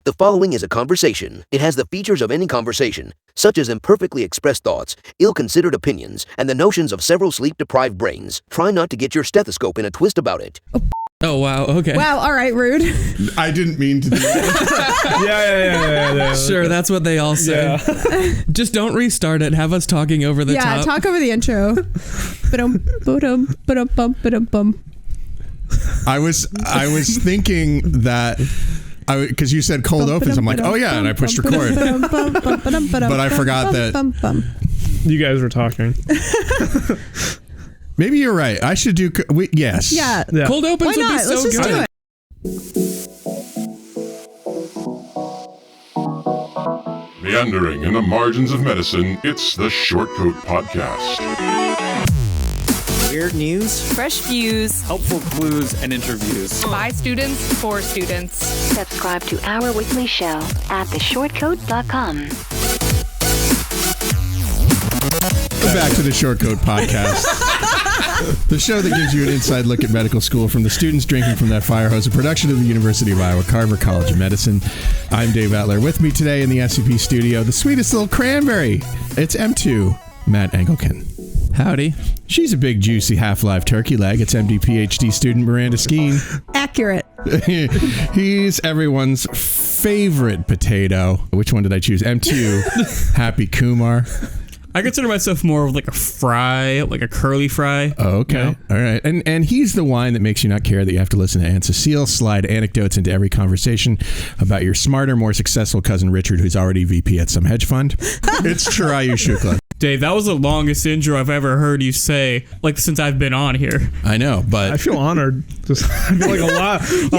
The following is a conversation. It has the features of any conversation, such as imperfectly expressed thoughts, ill-considered opinions, and the notions of several sleep-deprived brains. Try not to get your stethoscope in a twist about it. Oh, wow. Okay. Wow. All right, rude. I didn't mean to do that. Yeah. Sure, that's what they all say. Yeah. Just don't restart it. Have us talking over the top. Yeah, talk over the intro. Ba-dum. I was thinking that because you said cold opens, I'm like, oh yeah, and I pushed record, but I forgot that You guys were talking. maybe you're right. I should do. Yes. Yeah. Cold opens Why would not? be so Let's just good. do it. Meandering in the margins of medicine, it's the Shortcoat Podcast. Weird news, Fresh views helpful clues, and interviews. by students for students. Subscribe to our weekly show at theshortcoat.com. Welcome back to the Shortcoat Podcast, the show that gives you an inside look at medical school from the students drinking from that fire hose, a production of the University of Iowa Carver College of Medicine. I'm Dave Etler. With me today in the SCP studio, the sweetest little cranberry. It's M2, Matt Engelken. Howdy. She's a big, juicy half-live turkey leg. It's MD PhD student Miranda Skeen. Accurate. He's everyone's favorite potato. Which one did I choose? M2, Happy Kumar. I consider myself more of like a fry, like a curly fry. Oh, okay. You know? All right. And he's the wine that makes you not care that you have to listen to Aunt Cecile slide anecdotes into every conversation about your smarter, more successful cousin Richard, who's already VP at some hedge fund. It's Chirayu Shukla. Dave, that was the longest intro I've ever heard you say, like since I've been on here. I know, but I feel honored. I feel like a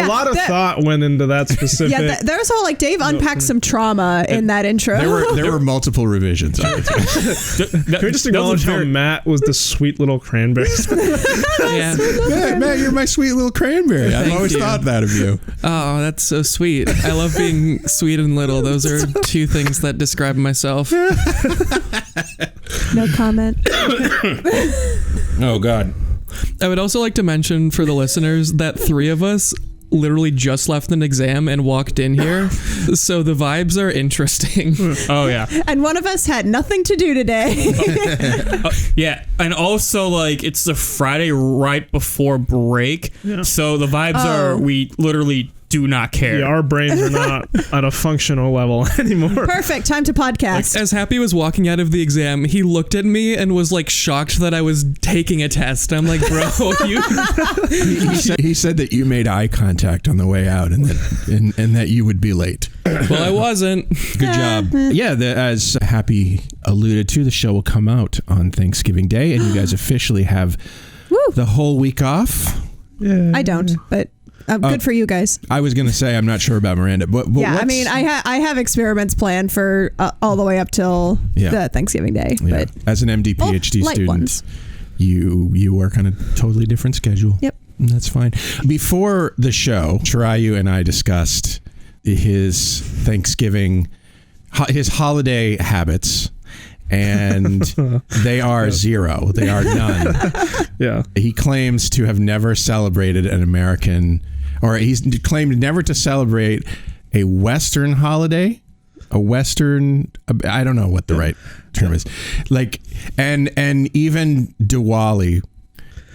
lot of thought went into that specific. Yeah, there was whole like Dave unpacked some trauma in that intro. there were multiple revisions. Can we just acknowledge how Matt was the sweet little cranberry? Yeah. Matt, you're my sweet little cranberry. I've always thought that of you. Oh, that's so sweet. I love being sweet and little. Those are two things that describe myself. No comment. Oh, God. I would also like to mention for the listeners that three of us literally just left an exam and walked in here, so the vibes are interesting. Oh, yeah. And one of us had nothing to do today. Yeah, and also like it's the Friday right before break, so the vibes are we literally do not care. Yeah, our brains are not at a functional level anymore. Perfect. Time to podcast. As Happy was walking out of the exam, he looked at me and was like shocked that I was taking a test. I'm like, bro, you. He said that you made eye contact on the way out and that you would be late. Well, I wasn't. Good job. Yeah, as Happy alluded to, the show will come out on Thanksgiving Day, and you guys officially have the whole week off. Yeah. I don't, but good for you guys. I was going to say, I'm not sure about Miranda, but yeah, I mean, I have experiments planned for all the way up till the Thanksgiving Day. Yeah. But as an MD PhD light student, ones. you work on a totally different schedule. Yep. And that's fine. Before the show, Chirayu and I discussed his Thanksgiving, his holiday habits. And they are zero. They are none. Yeah. He claims to have never celebrated an American, or he's claimed never to celebrate a Western holiday. A Western, I don't know what the right term is. Like, and even Diwali.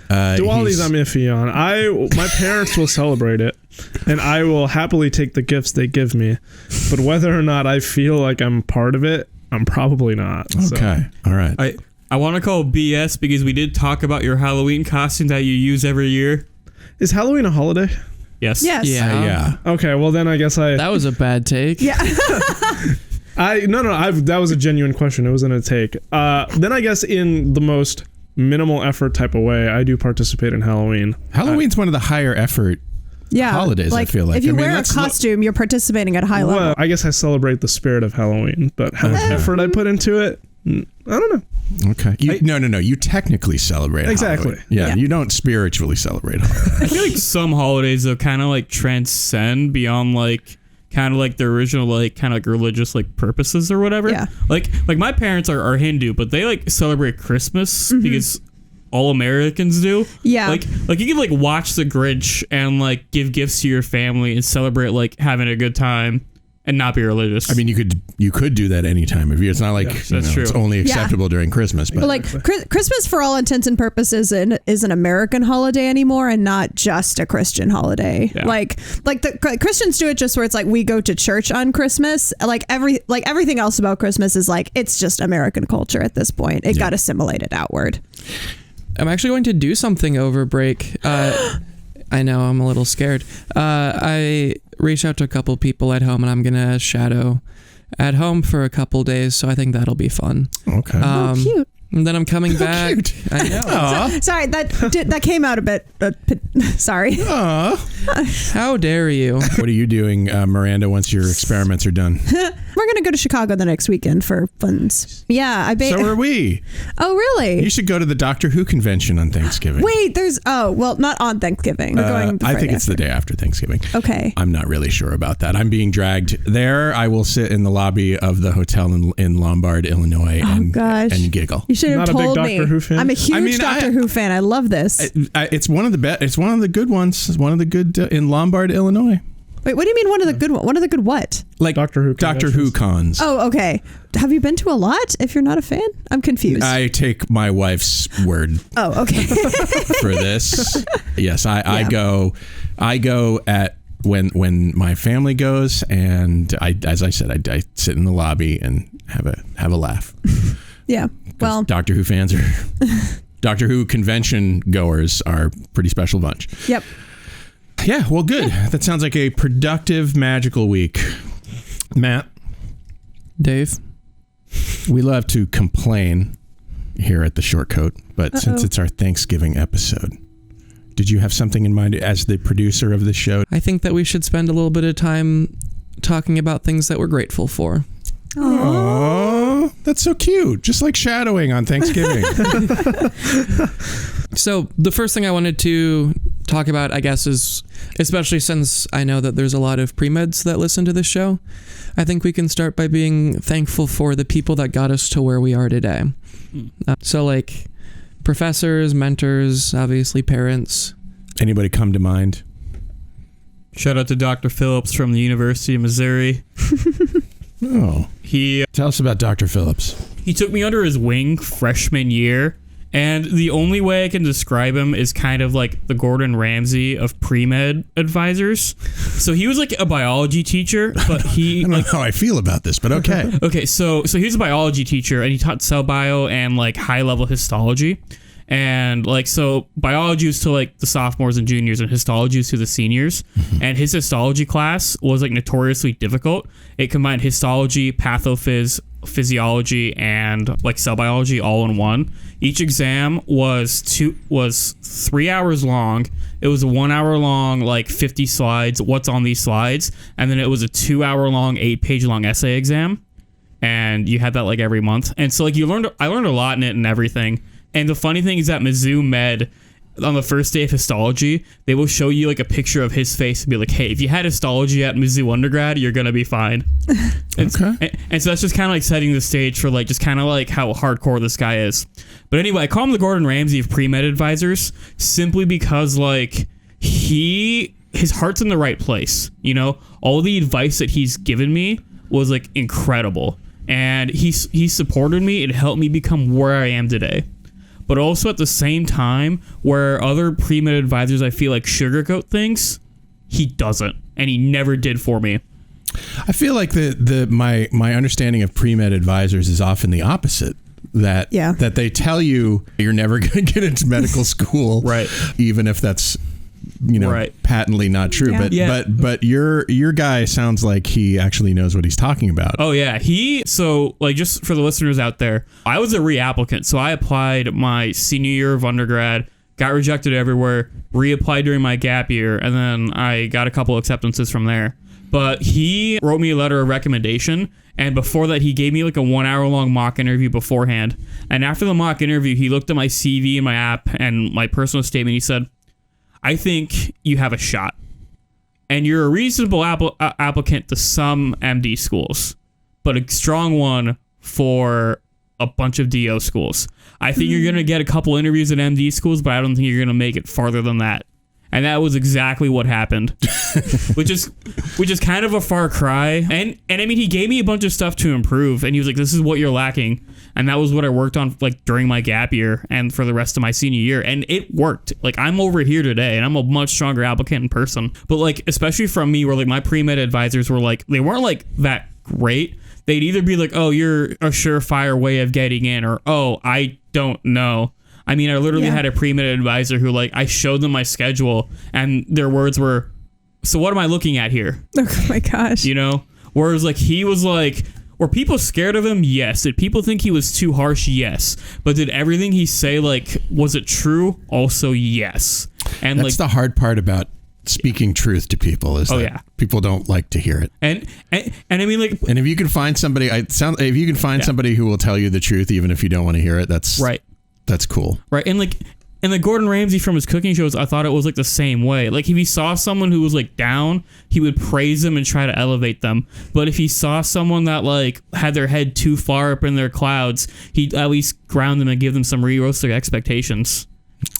Diwali's I'm iffy on. My parents will celebrate it, and I will happily take the gifts they give me. But whether or not I feel like I'm part of it, I'm probably not. Okay. So. All right. I want to call BS because we did talk about your Halloween costume that you use every year. Is Halloween a holiday? Yes. Yes. Yeah. Okay, well then I guess That was a bad take. Yeah. That was a genuine question. It wasn't a take. Then I guess in the most minimal effort type of way, I do participate in Halloween. Halloween's one of the higher effort holidays, like, I feel like. If you wear a costume, you're participating at a high level. Well, I guess I celebrate the spirit of Halloween, but how much effort I put into it, I don't know. Okay. No. You technically celebrate Exactly. Halloween. Yeah, you don't spiritually celebrate Halloween. I feel like some holidays though kind of like transcend beyond like kind of like the original like kind of like religious like purposes or whatever. Yeah. Like my parents are Hindu, but they like celebrate Christmas because all Americans do. Yeah. Like you can like watch The Grinch and like give gifts to your family and celebrate like having a good time and not be religious. I mean, you could do that any time of year. It's not like that's true. It's only acceptable during Christmas. But like Christmas, for all intents and purposes, is an American holiday anymore, and not just a Christian holiday. Yeah. Like the Christians do it just where it's like we go to church on Christmas. Like everything else about Christmas is like it's just American culture at this point. It got assimilated outward. I'm actually going to do something over break. I know, I'm a little scared. I reached out to a couple people at home, and I'm going to shadow at home for a couple days, so I think that'll be fun. Okay. Cute. And then I'm coming back. I know. Sorry, that came out a bit. Sorry. How dare you? What are you doing, Miranda, once your experiments are done? We're going to go to Chicago the next weekend for funs. Yeah. So are we. Oh, really? You should go to the Doctor Who convention on Thanksgiving. Wait, not on Thanksgiving. We're going the I think Friday it's the day after Thanksgiving. Okay. I'm not really sure about that. I'm being dragged there. I will sit in the lobby of the hotel in Lombard, Illinois, and giggle. You should have told me. Doctor Who fan? I'm a huge Doctor Who fan. I love this. It's one of the best. It's one of the good ones. It's one of the good in Lombard, Illinois. Wait, what do you mean one of the good ones? One of the good what? Like Doctor Who cons. Oh, okay. Have you been to a lot if you're not a fan? I'm confused. I take my wife's word. Oh, okay. For this. Yes, I go at when my family goes, and as I said, I sit in the lobby and have a laugh. Yeah. Well, Doctor Who fans Doctor Who convention goers are a pretty special bunch. Yep. Yeah, well, good. That sounds like a productive, magical week. Matt? Dave? We love to complain here at the Short Coat, but since it's our Thanksgiving episode, did you have something in mind as the producer of the show? I think that we should spend a little bit of time talking about things that we're grateful for. Aww, that's so cute. Just like shadowing on Thanksgiving. So the first thing I wanted to talk about, I guess, is, especially since I know that there's a lot of pre-meds that listen to this show, I think we can start by being thankful for the people that got us to where we are today. So like professors, mentors, obviously parents. Anybody come to mind? Shout out to Dr. Phillips from the University of Missouri. Oh. Tell us about Dr. Phillips. He took me under his wing freshman year, and the only way I can describe him is kind of like the Gordon Ramsay of pre-med advisors. So he was like a biology teacher, but he... I don't know how I feel about this, but okay. Okay, so he was a biology teacher, and he taught cell bio and like high-level histology. And like, so biology was to like the sophomores and juniors, and histology was to the seniors. And his histology class was like notoriously difficult. It combined histology, physiology, and like cell biology all in one. Each exam was 3 hours long. It was a 1 hour long, like 50 slides. What's on these slides? And then it was a 2 hour long, 8-page long essay exam. And you had that like every month. And so like I learned a lot in it and everything. And the funny thing is that Mizzou Med, on the first day of histology, they will show you like a picture of his face and be like, hey, if you had histology at Mizzou undergrad, you're going to be fine. Okay. And so that's just kind of like setting the stage for like just kind of like how hardcore this guy is. But anyway, I call him the Gordon Ramsay of pre-med advisors simply because like his heart's in the right place. You know, all the advice that he's given me was like incredible. And he supported me. It helped me become where I am today. But also at the same time, where other pre-med advisors I feel like sugarcoat things, he doesn't, and he never did for me. I feel like my understanding of pre-med advisors is often the opposite. That they tell you you're never going to get into medical school, right? Even if that's patently not true. Yeah. But your guy sounds like he actually knows what he's talking about. Oh yeah, so like just for the listeners out there, I was a reapplicant, so I applied my senior year of undergrad, got rejected everywhere, reapplied during my gap year, and then I got a couple acceptances from there. But he wrote me a letter of recommendation, and before that he gave me like a 1 hour long mock interview beforehand. And after the mock interview, he looked at my CV and my app and my personal statement. He said, I think you have a shot, and you're a reasonable applicant to some MD schools, but a strong one for a bunch of DO schools. I think you're going to get a couple interviews at MD schools, but I don't think you're going to make it farther than that. And that was exactly what happened, which is kind of a far cry. And I mean, he gave me a bunch of stuff to improve, and he was like, "This is what you're lacking," and that was what I worked on like during my gap year and for the rest of my senior year, and it worked. Like, I'm over here today, and I'm a much stronger applicant in person. But like, especially from me, where like my pre-med advisors were like, they weren't like that great. They'd either be like, "Oh, you're a surefire way of getting in," or "Oh, I don't know." I mean, I literally had a pre-med advisor who, like, I showed them my schedule, and their words were, "So what am I looking at here?" Oh my gosh. You know? Whereas, like, he was like, were people scared of him? Yes. Did people think he was too harsh? Yes. But did everything he say, like, was it true? Also, yes. And that's the hard part about speaking truth to people is that people don't like to hear it. And I mean, like, and if you can find somebody, somebody who will tell you the truth, even if you don't want to hear it, that's right. That's cool. Right. And like, and the Gordon Ramsay from his cooking shows, I thought it was like the same way. Like, if he saw someone who was like down, he would praise them and try to elevate them. But if he saw someone that like had their head too far up in their clouds, he'd at least ground them and give them some realistic expectations.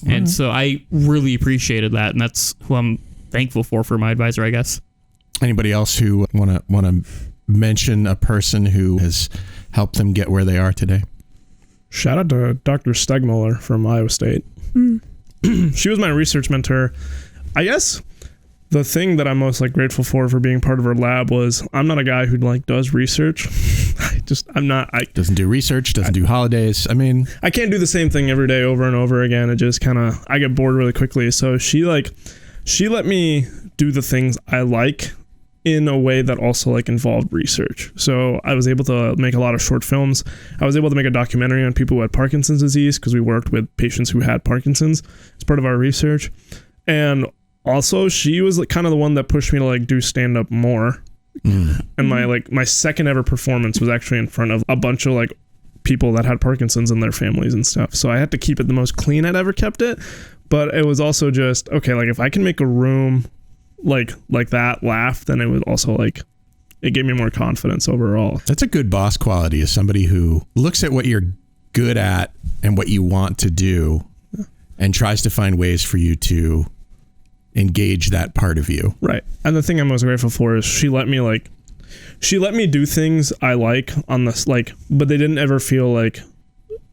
And so I really appreciated that. And that's who I'm thankful for my advisor, I guess. Anybody else who want to mention a person who has helped them get where they are today? Shout out to Dr. Stegmuller from Iowa State. She was my research mentor. I guess the thing that I'm most like grateful for being part of her lab was I'm not a guy who like does research. Doesn't do research, doesn't do holidays. I mean, I can't do the same thing every day over and over again. It just I get bored really quickly. So she let me do the things I like in a way that also like involved research. So I was able to make a lot of short films. I was able to make a documentary on people who had Parkinson's disease because we worked with patients who had Parkinson's as part of our research. And also she was like kind of the one that pushed me to like do stand up more. And my second ever performance was actually in front of a bunch of like people that had Parkinson's and their families and stuff. So I had to keep it the most clean I'd ever kept it. But it was also just, okay, like if I can make a room like that laugh, then it was also like it gave me more confidence overall. That's a good boss quality, is somebody who looks at what you're good at and what you want to do and tries to find ways for you to engage that part of you. Right. And the thing I'm most grateful for is she let me do things I like on this, like, but they didn't ever feel like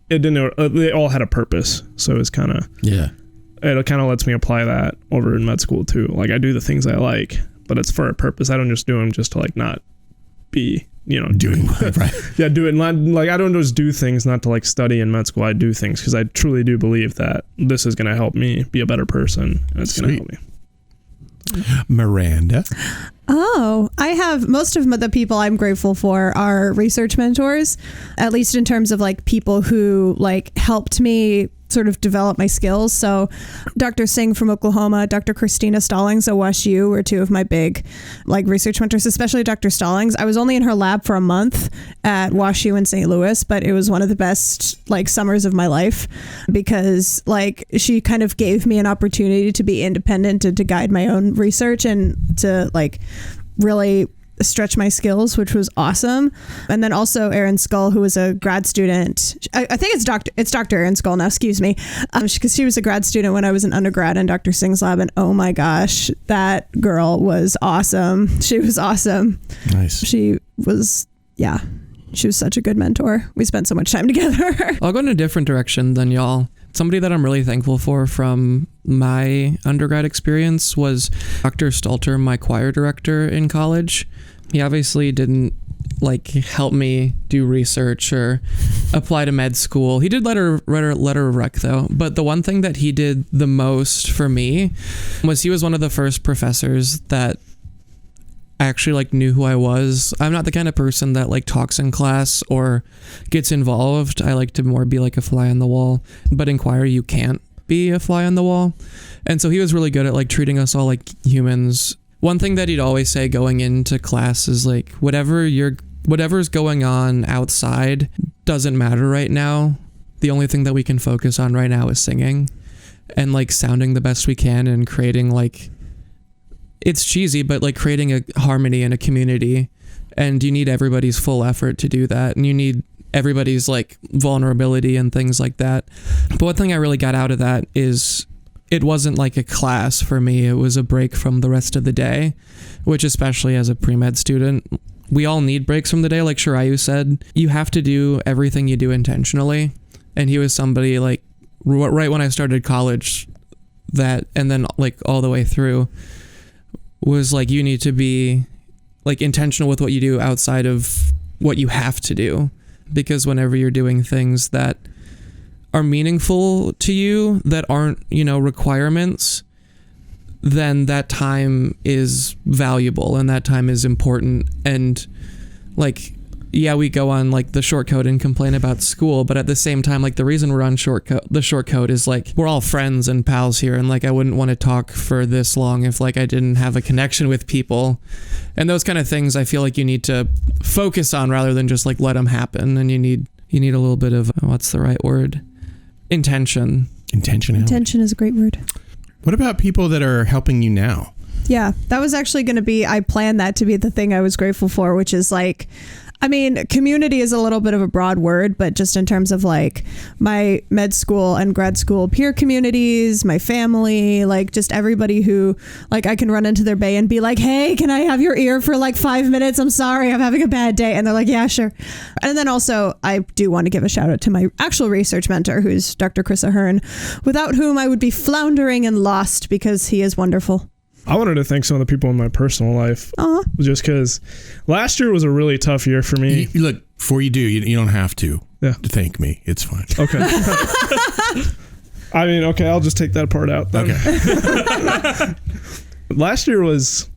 they all had a purpose. So it's kind of, it kind of lets me apply that over in med school too. Like, I do the things I like, but it's for a purpose. I don't just do them just to like not be, doing right. Do it. Not, like, I don't just do things not to like study in med school. I do things because I truly do believe that this is going to help me be a better person, and it's going to help me. Miranda. Oh, I have most of the people I'm grateful for are research mentors, at least in terms of like people who like helped me sort of develop my skills. So Dr. Singh from Oklahoma, Dr. Christina Stallings at WashU were two of my big like research mentors, especially Dr. Stallings. I was only in her lab for a month at WashU in St. Louis, but it was one of the best like summers of my life because like she kind of gave me an opportunity to be independent and to guide my own research and to like really stretch my skills, which was awesome. And then also Erin Skull, who was a grad student. I think it's Dr. Erin Skull now, excuse me, because she was a grad student when I was an undergrad in Dr. Singh's lab, and oh my gosh, that girl was awesome. She was awesome. Nice. She was such a good mentor. We spent so much time together. I'll go in a different direction than y'all. Somebody that I'm really thankful for from my undergrad experience was Dr. Stalter, my choir director in college. He obviously didn't like help me do research or apply to med school. He did letter of rec though. But the one thing that he did the most for me was he was one of the first professors that actually like knew who I was. I'm not the kind of person that like talks in class or gets involved. I like to more be like a fly on the wall, but in choir you can't be a fly on the wall. And so he was really good at like treating us all like humans. One thing that he'd always say going into class is like, whatever's going on outside doesn't matter right now. The only thing that we can focus on right now is singing and like sounding the best we can and creating like, it's cheesy, but like creating a harmony in a community, and you need everybody's full effort to do that. And you need everybody's like vulnerability and things like that. But one thing I really got out of that is it wasn't like a class for me. It was a break from the rest of the day, which especially as a pre-med student, we all need breaks from the day. Like Chirayu said, you have to do everything you do intentionally. And he was somebody like right when I started college that, and then like all the way through, was like, you need to be like intentional with what you do outside of what you have to do. Because whenever you're doing things that are meaningful to you, that aren't, requirements, then that time is valuable and that time is important. And like, yeah, we go on like the short code and complain about school, but at the same time, like the reason we're on the short code is like, we're all friends and pals here. And like, I wouldn't want to talk for this long if like I didn't have a connection with people, and those kind of things I feel like you need to focus on rather than just like let them happen. And you need a little bit of, what's the right word? Intention. Intention is a great word. What about people that are helping you now? Yeah, that was actually going to be, I planned that to be the thing I was grateful for, which is like, I mean, community is a little bit of a broad word, but just in terms of like my med school and grad school peer communities, my family, like just everybody who like I can run into their bay and be like, hey, can I have your ear for like 5 minutes? I'm sorry, I'm having a bad day. And they're like, yeah, sure. And then also I do want to give a shout out to my actual research mentor, who's Dr. Chris Ahern, without whom I would be floundering and lost, because he is wonderful. I wanted to thank some of the people in my personal life. Just because last year was a really tough year for me. Look, before you do, you don't have to thank me. It's fine. Okay. I mean, okay, I'll just take that part out then. Okay. Last year was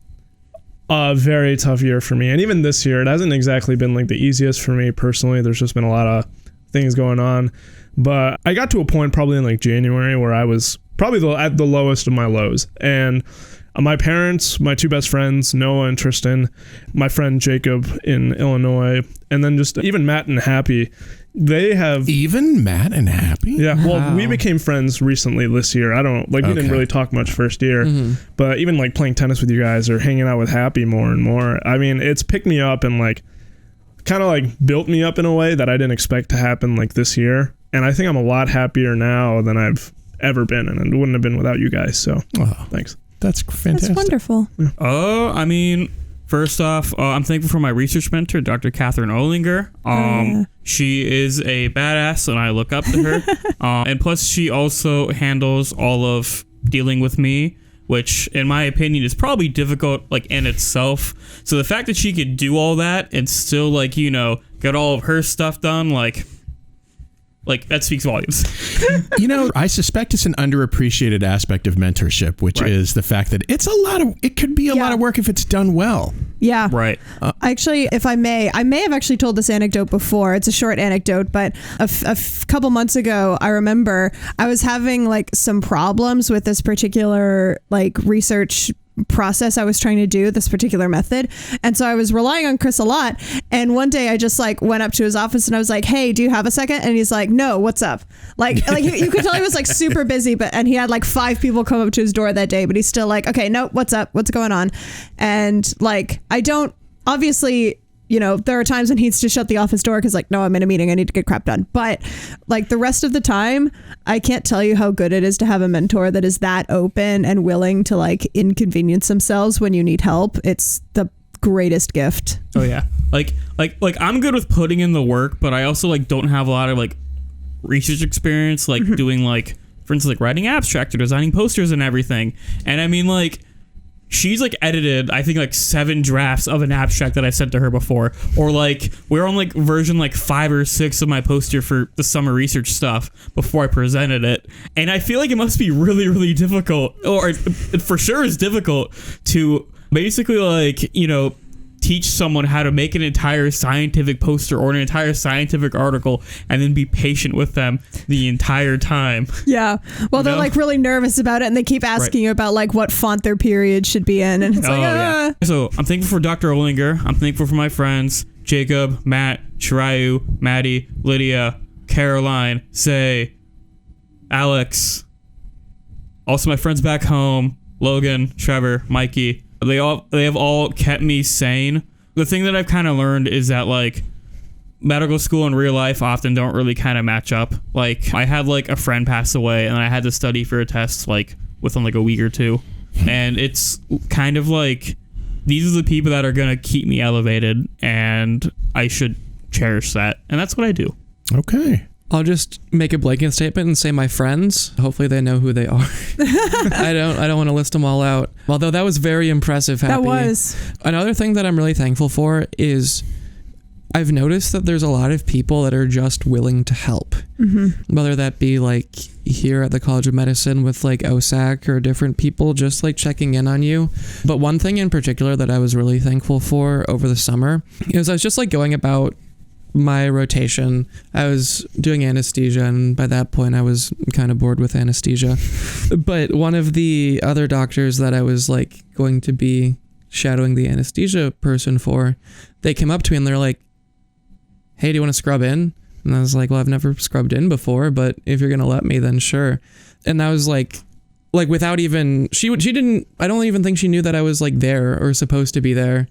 a very tough year for me. And even this year, it hasn't exactly been like the easiest for me personally. There's just been a lot of things going on. But I got to a point probably in like January where I was probably at the lowest of my lows. And my parents, my two best friends, Noah and Tristan, my friend Jacob in Illinois, and then just even Matt and Happy, they have... Even Matt and Happy? Yeah, well, we became friends recently this year. We didn't really talk much first year, but even like playing tennis with you guys or hanging out with Happy more and more, I mean, it's picked me up and like kind of like built me up in a way that I didn't expect to happen like this year. And I think I'm a lot happier now than I've ever been, and it wouldn't have been without you guys, so thanks. That's fantastic. That's wonderful. I mean, first off, I'm thankful for my research mentor, Dr. Catherine Olinger. She is a badass, and I look up to her. And plus, she also handles all of dealing with me, which, in my opinion, is probably difficult, like, in itself. So the fact that she could do all that and still, like, get all of her stuff done, like that speaks volumes. I suspect it's an underappreciated aspect of mentorship, which is the fact that it could be a lot of work if it's done well. Yeah. Right. Actually, if I may have actually told this anecdote before. It's a short anecdote, but a couple months ago, I remember I was having like some problems with this particular like research process I was trying to do, this particular method. And so I was relying on Chris a lot. And one day I just like went up to his office and I was like, hey, do you have a second? And he's like, no, what's up? Like you could tell he was like super busy, and he had like 5 people come up to his door that day, but he's still like, okay, no, what's up? What's going on? And like, I don't, obviously, there are times when he needs to shut the office door because like, no, I'm in a meeting, I need to get crap done. But like the rest of the time, I can't tell you how good it is to have a mentor that is that open and willing to like inconvenience themselves when you need help. It's the greatest gift. Oh yeah. Like I'm good with putting in the work, but I also like don't have a lot of like research experience, like doing like, for instance, like writing abstract or designing posters and everything. And I mean like, she's like edited, I think like 7 drafts of an abstract that I sent to her before, or like we're on like version like 5 or 6 of my poster for the summer research stuff before I presented it. And I feel like it must be really, really difficult, or it for sure is difficult to basically like, teach someone how to make an entire scientific poster or an entire scientific article and then be patient with them the entire time. Yeah. Well, they're like really nervous about it and they keep asking you about like what font their period should be in. And it's yeah. So I'm thankful for Dr. Olinger. I'm thankful for my friends, Jacob, Matt, Chirayu, Maddie, Lydia, Caroline, Say, Alex. Also my friends back home, Logan, Trevor, Mikey. They have all kept me sane. The thing that I've kind of learned is that like medical school and real life often don't really kind of match up. Like I had like a friend pass away and I had to study for a test like within like a week or two. And it's kind of like, these are the people that are going to keep me elevated, and I should cherish that. And that's what I do. Okay. I'll just make a blanket statement and say my friends. Hopefully they know who they are. I don't want to list them all out. Although that was very impressive, Happy. That was. Another thing that I'm really thankful for is I've noticed that there's a lot of people that are just willing to help. Mm-hmm. Whether that be like here at the College of Medicine with like OSAC or different people just like checking in on you. But one thing in particular that I was really thankful for over the summer is I was just like going about my rotation. I was doing anesthesia, and by that point I was kind of bored with anesthesia. But one of the other doctors that I was like going to be shadowing the anesthesia person for, they came up to me and they're like, "Hey, do you want to scrub in?" And I was like, "Well, I've never scrubbed in before, but if you're gonna let me, then sure." And that was like without even she didn't. I don't even think she knew that I was like there or supposed to be there.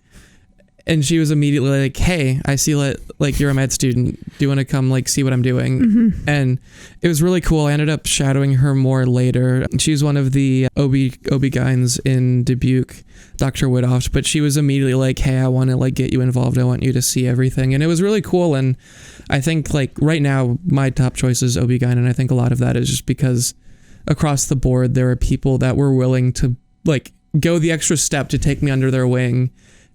And she was immediately like, "Hey, I see like you're a med student. Do you want to come like see what I'm doing?" Mm-hmm. And it was really cool. I ended up shadowing her more later. She's one of the OB-GYNs in Dubuque, Dr. Widoff, but she was immediately like, "Hey, I want to like get you involved. I want you to see everything." And it was really cool. And I think like right now my top choice is OB-GYN, and I think a lot of that is just because across the board there are people that were willing to like go the extra step to take me under their wing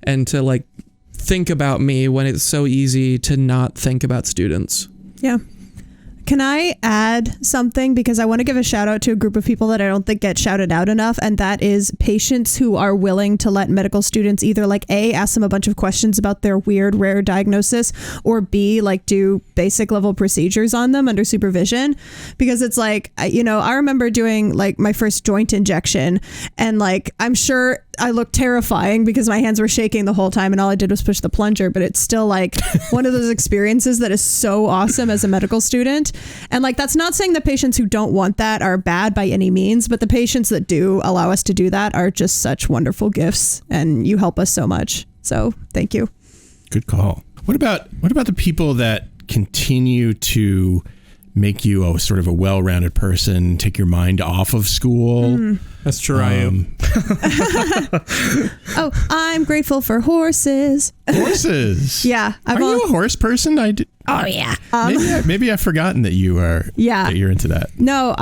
and to like think about me when it's so easy to not think about students. Yeah. Can I add something? Because I want to give a shout out to a group of people that I don't think get shouted out enough. And that is patients who are willing to let medical students either like A, ask them a bunch of questions about their weird, rare diagnosis, or B, like do basic level procedures on them under supervision. Because it's like, you know, I remember doing like my first joint injection, and like, I'm sure I looked terrifying because my hands were shaking the whole time and all I did was push the plunger, but it's still like one of those experiences that is so awesome as a medical student. And like, that's not saying the patients who don't want that are bad by any means, but the patients that do allow us to do that are just such wonderful gifts, and you help us so much. So thank you. Good call. What about the people that continue to make you a sort of a well-rounded person, take your mind off of school? That's Chirayu. Oh, I'm grateful for horses. Horses? Yeah. Are you a horse person? Oh yeah. Maybe I've forgotten that you are. Yeah. That you're into that. No,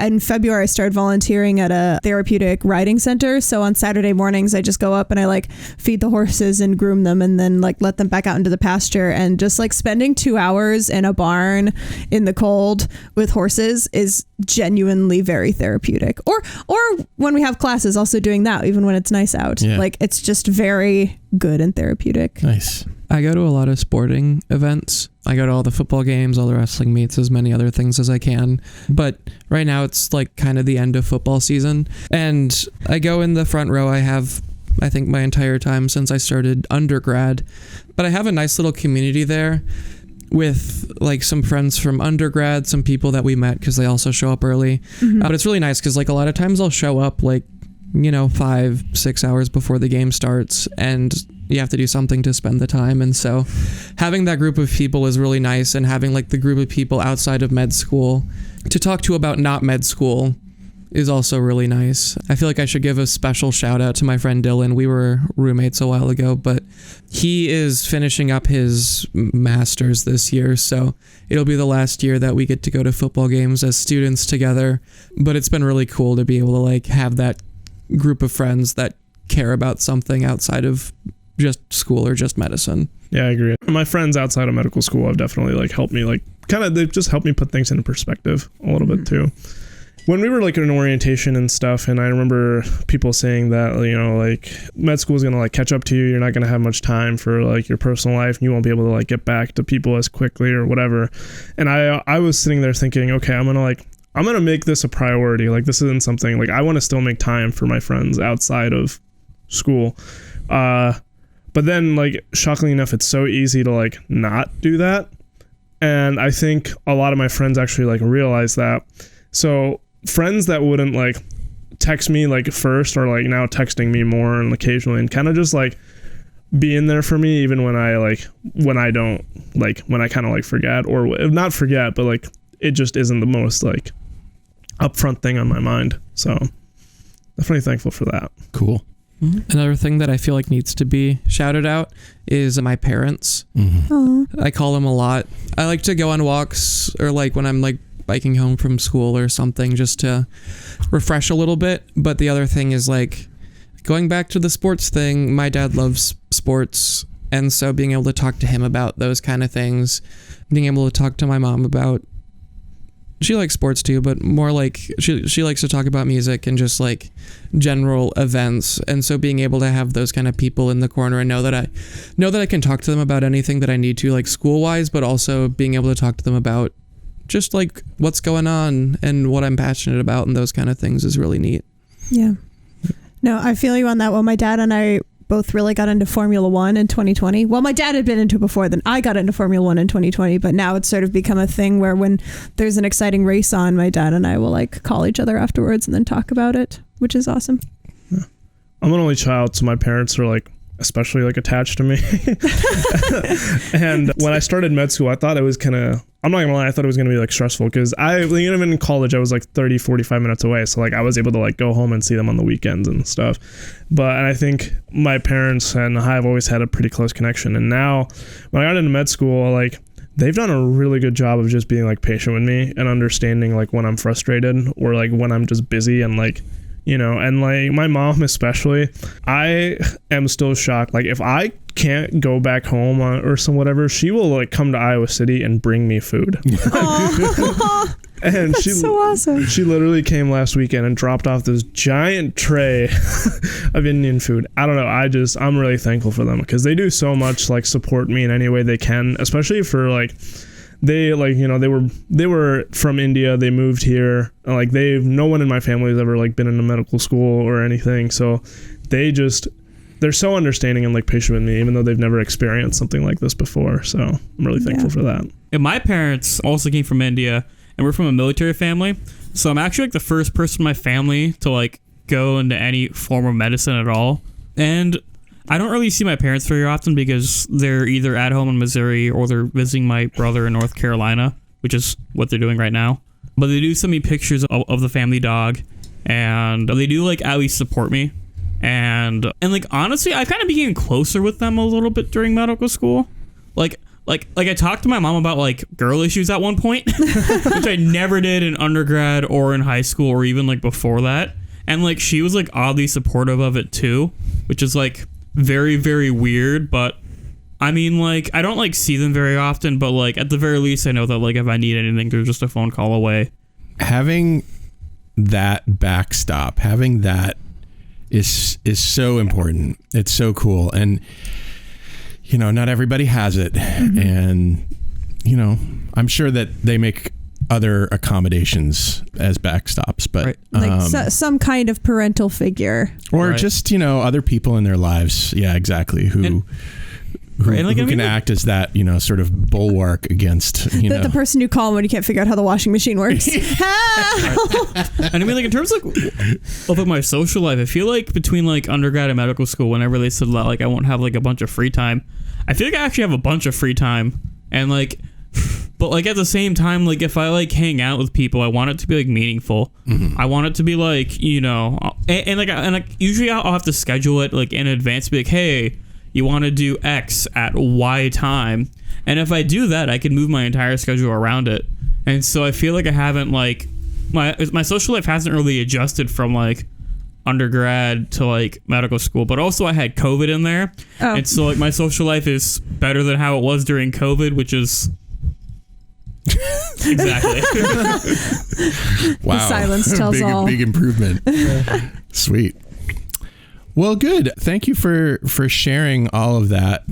in February I started volunteering at a therapeutic riding center. So on Saturday mornings I just go up and I like feed the horses and groom them and then like let them back out into the pasture, and just like spending 2 hours in a barn in the cold with horses is genuinely very therapeutic. Or when we have classes, also doing that even when it's nice out. Yeah. Like it's just very good and therapeutic. Nice. I go to a lot of sporting events. I go to all the football games, all the wrestling meets, as many other things as I can. But right now it's like kind of the end of football season. And I go in the front row. I have, I think, my entire time since I started undergrad. But I have a nice little community there with like some friends from undergrad, some people that we met because they also show up early. Mm-hmm. But it's really nice because like a lot of times I'll show up like, 5-6 hours before the game starts, and you have to do something to spend the time. And so having that group of people is really nice, and having like the group of people outside of med school to talk to about not med school is also really nice. I feel like I should give a special shout out to my friend Dylan. We were roommates a while ago, but he is finishing up his master's this year, so it'll be the last year that we get to go to football games as students together. But it's been really cool to be able to like have that group of friends that care about something outside of just school or just medicine. Yeah, I agree. My friends outside of medical school have definitely like helped me, like they've just helped me put things into perspective a little bit too. When we were like in orientation and stuff, and I remember people saying that, like med school is going to like catch up to you. You're not going to have much time for like your personal life, and you won't be able to like get back to people as quickly or whatever. And I was sitting there thinking, okay, I'm going to make this a priority. Like, this isn't something like I want to still make time for my friends outside of school. But then like, shockingly enough, it's so easy to like not do that. And I think a lot of my friends actually like realize that. So friends that wouldn't like text me like first, or like now texting me more and occasionally, and kind of just like be in there for me even when I don't like, when I kind of like forget, or not forget, but like it just isn't the most like upfront thing on my mind. So definitely thankful for that. Cool. Another thing that I feel like needs to be shouted out is my parents. I call them a lot. I like to go on walks, or like when I'm like biking home from school or something, just to refresh a little bit. But the other thing is like going back to the sports thing. My dad loves sports, and so being able to talk to him about those kind of things, being able to talk to my mom about, she likes sports too, but more like she likes to talk about music and just like general events. And so being able to have those kind of people in the corner and know that I can talk to them about anything that I need to, like school wise, but also being able to talk to them about just like what's going on and what I'm passionate about and those kind of things is really neat. Yeah. No, I feel you on that one. My dad and I both really got into Formula One in 2020. Well, my dad had been into it before, then I got into Formula One in 2020, but now it's sort of become a thing where when there's an exciting race on, my dad and I will like call each other afterwards and then talk about it, which is awesome. Yeah. I'm an only child, so my parents are like especially like attached to me. And when I started med school, I thought it was kind of, I'm not gonna lie, I thought it was gonna be like stressful because even in college I was like 30-45 minutes away, so like I was able to like go home and see them on the weekends and stuff. And I think my parents and I have always had a pretty close connection, and now when I got into med school, like they've done a really good job of just being like patient with me and understanding like when I'm frustrated or like when I'm just busy, and like, you know, and like my mom especially, I am still shocked. Like if I can't go back home or some whatever, she will like come to Iowa City and bring me food. And that's so awesome. She literally came last weekend and dropped off this giant tray of Indian food. I don't know. I'm really thankful for them because they do so much, like support me in any way they can, especially for like, they like, you know, they were from India. They moved here. Like no one in my family has ever like been in a medical school or anything. So they're so understanding and like patient with me, even though they've never experienced something like this before. So I'm really thankful for that. And my parents also came from India, and we're from a military family. So I'm actually like the first person in my family to like go into any form of medicine at all. And I don't really see my parents very often because they're either at home in Missouri or they're visiting my brother in North Carolina, which is what they're doing right now. But they do send me pictures of the family dog, and they do like at least support me. And like honestly, I kind of became closer with them a little bit during medical school. Like I talked to my mom about like girl issues at one point, which I never did in undergrad or in high school or even like before that. And like she was like oddly supportive of it too, which is like very, very weird. But I mean, like I don't like see them very often, but like at the very least I know that like if I need anything, they're just a phone call away. Having that backstop, having that is so important. It's so cool. And you know, not everybody has it. Mm-hmm. And you know, I'm sure that they make other accommodations as backstops, but right. Like some kind of parental figure, or right. just, you know, other people in their lives. Yeah, exactly. Who can act as that, you know, sort of bulwark against, you know, the person you call when you can't figure out how the washing machine works. And I mean, like in terms of my social life, I feel like between like undergrad and medical school, whenever they said like I won't have like a bunch of free time, I feel like I actually have a bunch of free time. And like, but like at the same time, like if I like hang out with people, I want it to be like meaningful. Mm-hmm. I want it to be like, you know, and usually I'll have to schedule it like in advance, be like, hey, you want to do X at Y time. And if I do that, I can move my entire schedule around it. And so I feel like I haven't like, my social life hasn't really adjusted from like undergrad to like medical school, but also I had COVID in there. Oh. And so like my social life is better than how it was during COVID, which is exactly. Wow. The silence tells all. Big improvement. Sweet. Well, good. Thank you for sharing all of that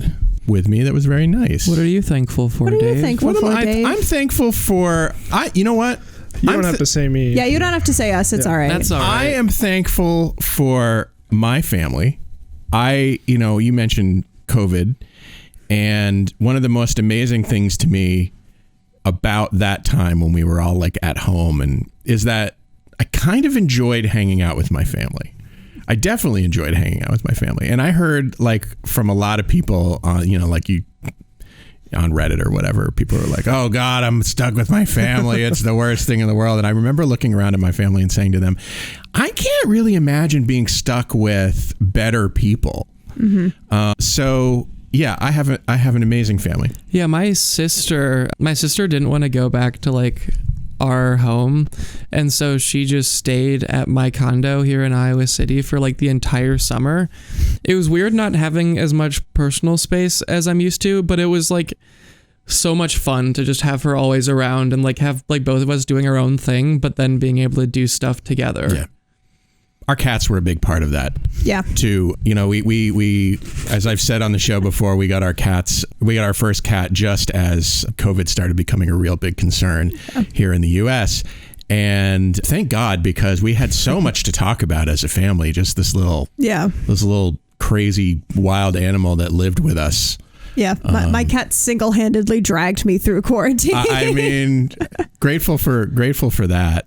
with me. That was very nice. What are you thankful for, Dave? What are you thankful for, Dave? I'm thankful for... you know what? You don't have to say me. Yeah, you don't have to say us. It's all right. That's all right. I am thankful for my family. You mentioned COVID, and one of the most amazing things to me about that time when we were all like at home and is that I kind of enjoyed hanging out with my family. I definitely enjoyed hanging out with my family. And I heard like from a lot of people, like you on Reddit or whatever, people are like, oh God, I'm stuck with my family. It's the worst thing in the world. And I remember looking around at my family and saying to them, I can't really imagine being stuck with better people. So yeah, I have an amazing family. Yeah, my sister didn't want to go back to like our home, and so she just stayed at my condo here in Iowa City for like the entire summer. It was weird not having as much personal space as I'm used to, but it was like so much fun to just have her always around and like have like both of us doing our own thing, but then being able to do stuff together. Yeah. Our cats were a big part of that. Yeah. Too. You know, we as I've said on the show before, we got our first cat just as COVID started becoming a real big concern here in the US. And thank God, because we had so much to talk about as a family, just this little crazy wild animal that lived with us. Yeah, my cat single-handedly dragged me through quarantine. I mean, grateful for that.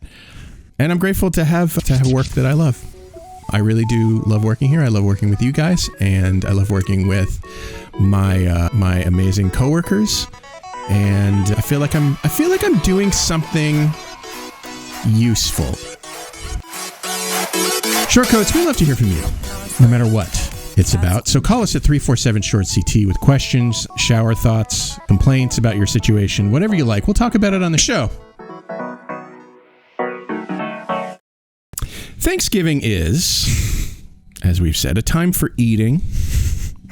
And I'm grateful to have work that I love. I really do love working here. I love working with you guys, and I love working with my my amazing coworkers. And I feel like I'm doing something useful. Short Coats, we love to hear from you, no matter what it's about. So call us at 347-SHORT-CT with questions, shower thoughts, complaints about your situation, whatever you like. We'll talk about it on the show. Thanksgiving is, as we've said, a time for eating.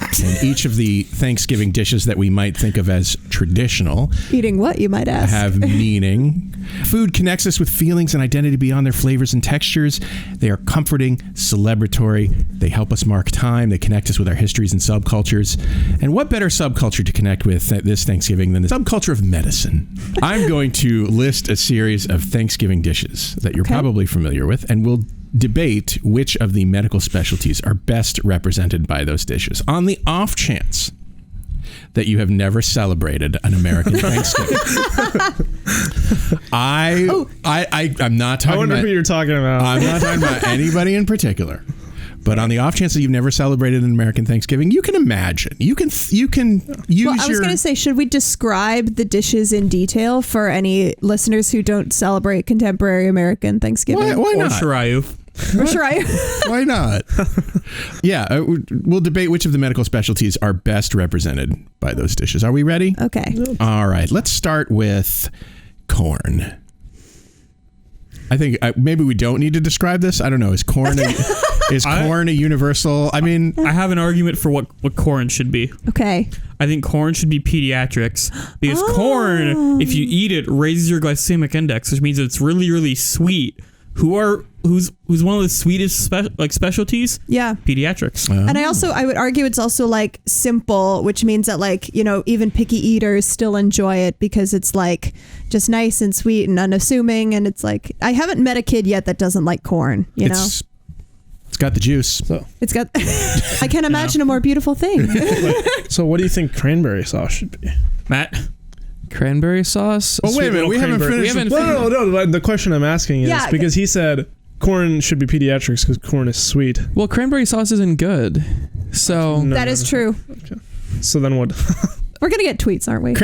And each of the Thanksgiving dishes that we might think of as traditional. Eating what, you might ask? Have meaning. Food connects us with feelings and identity beyond their flavors and textures. They are comforting, celebratory. They help us mark time. They connect us with our histories and subcultures. And what better subculture to connect with this Thanksgiving than the subculture of medicine? I'm going to list a series of Thanksgiving dishes that you're probably familiar with, and we'll debate which of the medical specialties are best represented by those dishes. On the off chance that you have never celebrated an American Thanksgiving, I'm not talking. I wonder who you're talking about. I'm not talking about anybody in particular. But on the off chance that you've never celebrated an American Thanksgiving, you can imagine. You can use I was going to say, should we describe the dishes in detail for any listeners who don't celebrate contemporary American Thanksgiving? Why not? Or Chirayu. Or Chirayu. Why not? Yeah, we'll debate which of the medical specialties are best represented by those dishes. Are we ready? Okay. All right. Let's start with corn. I think maybe we don't need to describe this. I don't know. Is corn a universal? I mean, I have an argument for what corn should be. Okay. I think corn should be pediatrics because corn, if you eat it, raises your glycemic index, which means it's really, really sweet. Who's one of the sweetest specialties? Yeah, pediatrics. And I would argue it's also like simple, which means that like, you know, even picky eaters still enjoy it because it's like just nice and sweet and unassuming. And it's like, I haven't met a kid yet that doesn't like corn, you know? It's got the juice. So. It's got, I can't imagine a more beautiful thing. So what do you think cranberry sauce should be? Matt? Cranberry sauce? Oh, wait a minute. We haven't finished. No. The question I'm asking is because he said corn should be pediatrics because corn is sweet. Well, cranberry sauce isn't good. So that is true. Okay. So then what? We're going to get tweets, aren't we?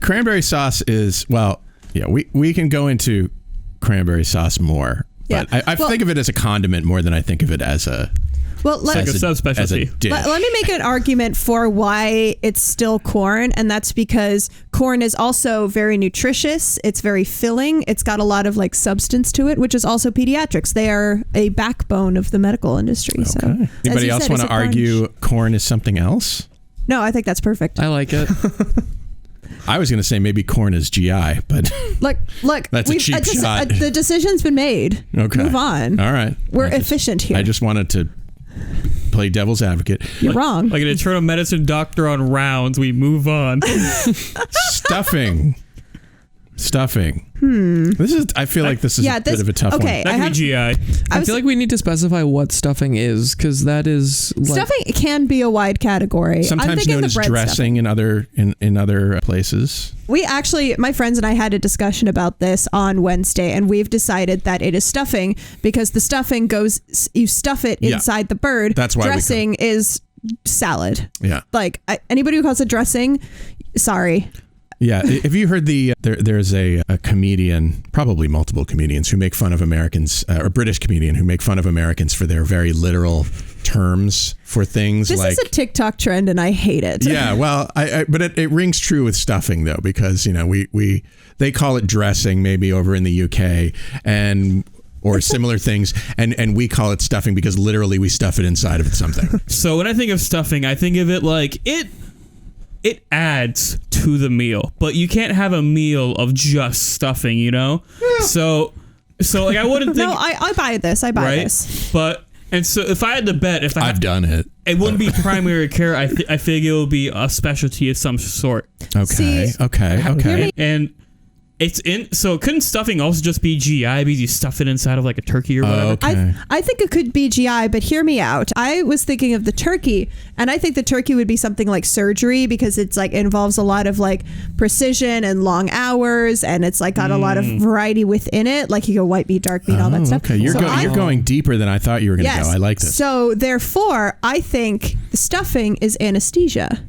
Cranberry sauce is, well, yeah, we can go into cranberry sauce more. But yeah. I think of it as a condiment more than I think of it as a... Well, like a subspecialty. Let me make an argument for why it's still corn, and that's because corn is also very nutritious. It's very filling. It's got a lot of like substance to it, which is also pediatrics. They are a backbone of the medical industry. Okay. So, anybody else want to argue corn is something else? No, I think that's perfect. I like it. I was going to say maybe corn is GI, but look, that's a cheap shot. The decision's been made. Okay, move on. All right, we're efficient here. I just wanted to play devil's advocate. You're wrong. Like an internal medicine doctor on rounds, we move on. Stuffing. I feel like this is a bit of a tough one. That could be GI. I feel like we need to specify what stuffing is, because that is stuffing can be a wide category. Sometimes known as dressing in other places. We actually, my friends and I had a discussion about this on Wednesday, and we've decided that it is stuffing because the stuffing goes, you stuff it inside the bird. That's why dressing is salad. Yeah. Like anybody who calls it dressing, sorry. Yeah. Have you heard there's a comedian, probably multiple comedians, who make fun of Americans, or a British comedian who make fun of Americans for their very literal terms for things. This is a TikTok trend and I hate it. Yeah, well, but it rings true with stuffing though, because they call it dressing maybe over in the UK or similar things, and we call it stuffing because literally we stuff it inside of something. So when I think of stuffing, I think of it like it adds to the meal, but you can't have a meal of just stuffing, Yeah. So like I wouldn't think. No, I buy this. I buy this. But. And so if I had to bet, I've done it. It wouldn't be primary care. I think it would be a specialty of some sort. Okay. Okay. And it's in. So couldn't stuffing also just be GI because you stuff it inside of like a turkey or whatever? Okay. I think it could be GI, but hear me out. I was thinking of the turkey, and I think the turkey would be something like surgery because it's like involves a lot of like precision and long hours, and it's like got a lot of variety within it. Like you go white meat, dark meat, all that stuff. Okay, you're going deeper than I thought you were going to go. I like this. So therefore, I think the stuffing is anesthesia.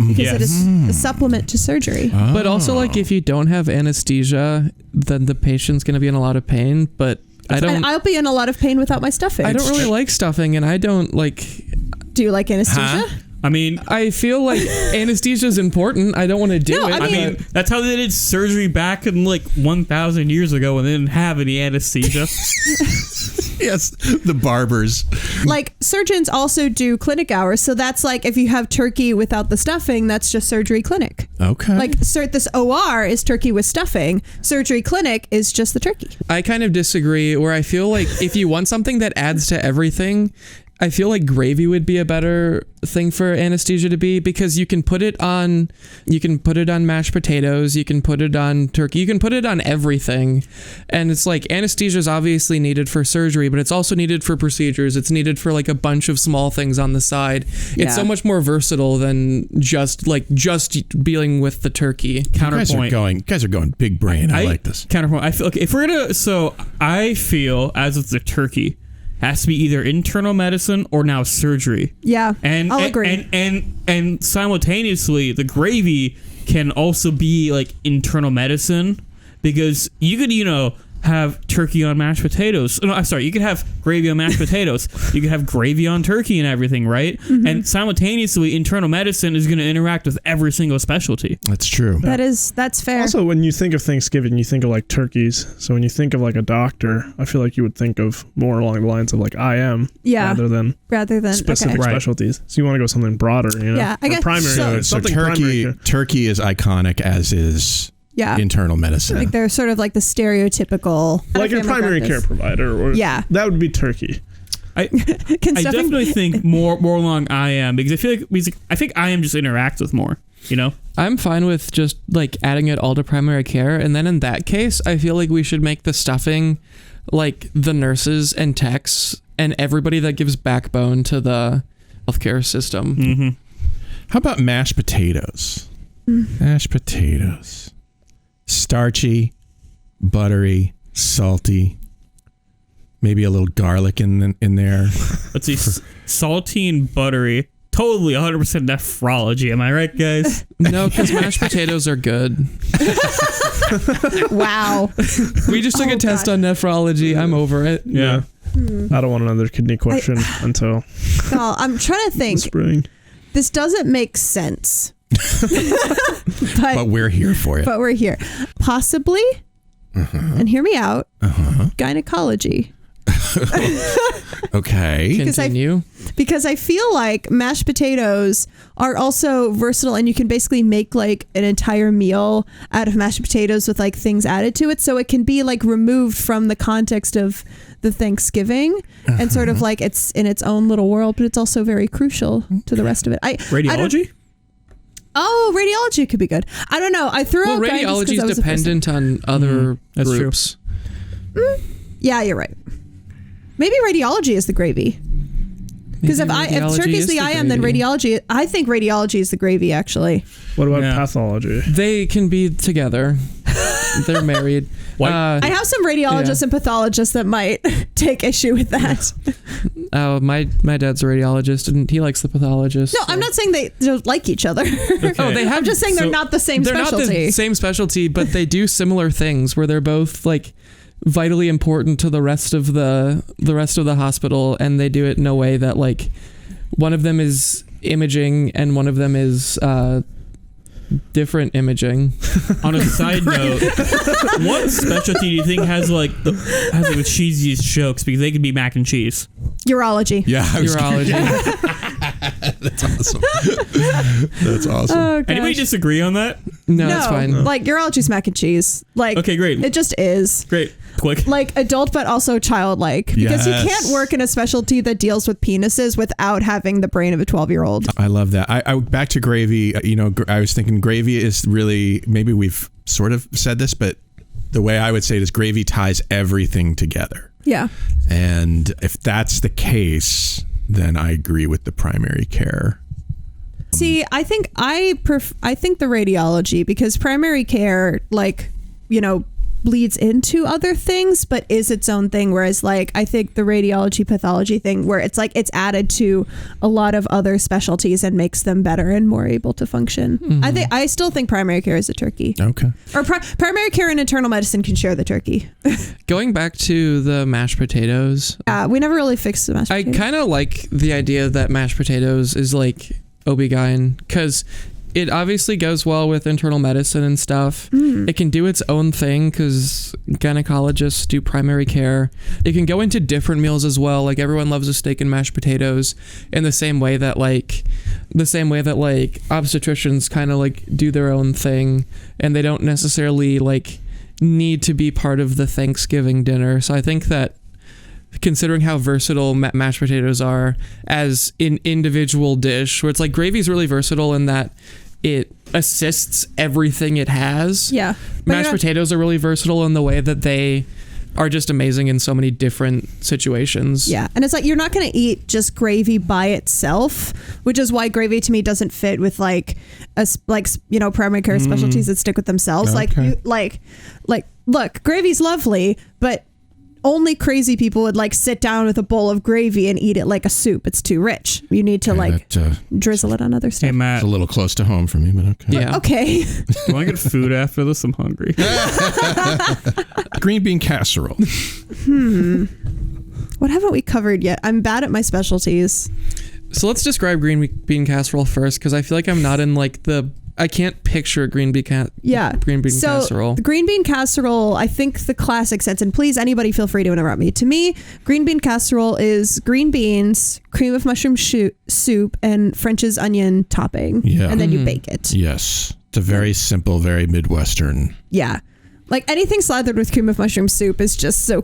Because it is a supplement to surgery. Oh. But also, like, if you don't have anesthesia, then the patient's going to be in a lot of pain. But I'll be in a lot of pain without my stuffing. I don't really like stuffing, and I don't like. Do you like anesthesia? I mean, I feel like anesthesia is important. I don't want to do it. I mean, that's how they did surgery back in like 1,000 years ago when they didn't have any anesthesia. Yes, the barbers. Like surgeons also do clinic hours, so that's like if you have turkey without the stuffing, that's just surgery clinic. Okay. Like this OR is turkey with stuffing. Surgery clinic is just the turkey. I kind of disagree. Where I feel like if you want something that adds to everything, I feel like gravy would be a better thing for anesthesia to be, because you can put it on mashed potatoes, you can put it on turkey, you can put it on everything. And it's like anesthesia is obviously needed for surgery, but it's also needed for procedures. It's needed for like a bunch of small things on the side. Yeah. It's so much more versatile than just dealing with the turkey. Counterpoint. You guys are going big brain. I like this. Counterpoint. I feel like if we're gonna, so I feel as with the turkey, has to be either internal medicine or now surgery. Yeah, I'll agree. And simultaneously, the gravy can also be like internal medicine, because you could, have turkey on mashed potatoes. No, I'm sorry. You could have gravy on mashed potatoes. You could have gravy on turkey and everything, right? Mm-hmm. And simultaneously, internal medicine is going to interact with every single specialty. That's true. That's fair. Also, when you think of Thanksgiving, you think of like turkeys. So when you think of like a doctor, I feel like you would think of more along the lines of like IM rather than specific specialties. So you want to go something broader, Yeah, I guess primary. So turkey is iconic, as is. Yeah. Internal medicine. Like they're sort of like the stereotypical. Like your primary care provider. That would be turkey. I definitely think more along IM, because I think IM just interacts with more, I'm fine with just like adding it all to primary care, and then in that case, I feel like we should make the stuffing like the nurses and techs and everybody that gives backbone to the healthcare system. Mm-hmm. How about mashed potatoes? Mashed potatoes. Starchy, buttery, salty, maybe a little garlic in there. Let's see, salty and buttery. Totally 100% nephrology. Am I right, guys? No, because mashed potatoes are good. Wow. We just took a test on nephrology. I'm over it. Yeah. I don't want another kidney question until. No, I'm trying to think. Spring. This doesn't make sense. but we're here for it. But we're here. Possibly, and hear me out, gynecology. Okay. Continue. Because I feel like mashed potatoes are also versatile, and you can basically make like an entire meal out of mashed potatoes with like things added to it. So it can be like removed from the context of the Thanksgiving and sort of like it's in its own little world, but it's also very crucial to the rest of it. Radiology? Radiology could be good. I don't know. I threw out radiology is dependent on other groups. Yeah, you're right. Maybe radiology is the gravy. Because if turkey's the IM, then radiology. I think radiology is the gravy. Actually, what about pathology? They can be together. They're married. I have some radiologists and pathologists that might take issue with that. Oh, my dad's a radiologist, and he likes the pathologist. No, I'm not saying they don't like each other. Okay. Oh, they have. I'm just saying they're not the same specialty. They're not the same specialty, but they do similar things where they're both like vitally important to the rest of the hospital, and they do it in a way that like one of them is imaging and one of them is different imaging. On a side note, what specialty do you think has the cheesiest jokes? Because they could be mac and cheese. Urology. Yeah, urology. That's awesome. That's awesome. Oh, anybody disagree on that? No, that's fine. Like urology's mac and cheese. Like, okay, great. It just is. Great. Quick. Like adult, but also childlike. Because you can't work in a specialty that deals with penises without having the brain of a 12-year-old. I love that. I back to gravy. I was thinking gravy is really, maybe we've sort of said this, but the way I would say it is gravy ties everything together. Yeah. And if that's the case, then I agree with the primary care. See, I think I think the radiology, because primary care, bleeds into other things, but is its own thing. Whereas, I think the radiology pathology thing, where it's added to a lot of other specialties and makes them better and more able to function. Mm-hmm. I still think primary care is a turkey. Okay. Or primary care and internal medicine can share the turkey. Going back to the mashed potatoes. We never really fixed the mashed potatoes. I kind of like the idea that mashed potatoes is like OB-GYN, because it obviously goes well with internal medicine and stuff. It can do its own thing because gynecologists do primary care. It can go into different meals as well. Like everyone loves a steak and mashed potatoes in the same way that obstetricians kind of do their own thing, and they don't necessarily need to be part of the Thanksgiving dinner. So I think that considering how versatile mashed potatoes are as an individual dish, where it's gravy is really versatile in that it assists everything it has. Yeah. Mashed potatoes are really versatile in the way that they are just amazing in so many different situations. Yeah. And it's you're not going to eat just gravy by itself, which is why gravy to me doesn't fit with primary care specialties that stick with themselves. Okay. Look, gravy's lovely, but only crazy people would sit down with a bowl of gravy and eat it like a soup. It's too rich. You need to drizzle it on other stuff. Hey, Matt. It's a little close to home for me, but okay. Yeah. Okay. Do I get food after this? I'm hungry. Green bean casserole. What haven't we covered yet? I'm bad at my specialties. So let's describe green bean casserole first, because I feel like I'm not in I can't picture a green bean casserole. The green bean casserole, I think the classic sense, and please anybody feel free to interrupt me. To me, green bean casserole is green beans, cream of mushroom soup, and French's onion topping. Yeah. And then you bake it. Yes. It's a very simple, very Midwestern. Yeah. Anything slathered with cream of mushroom soup is just so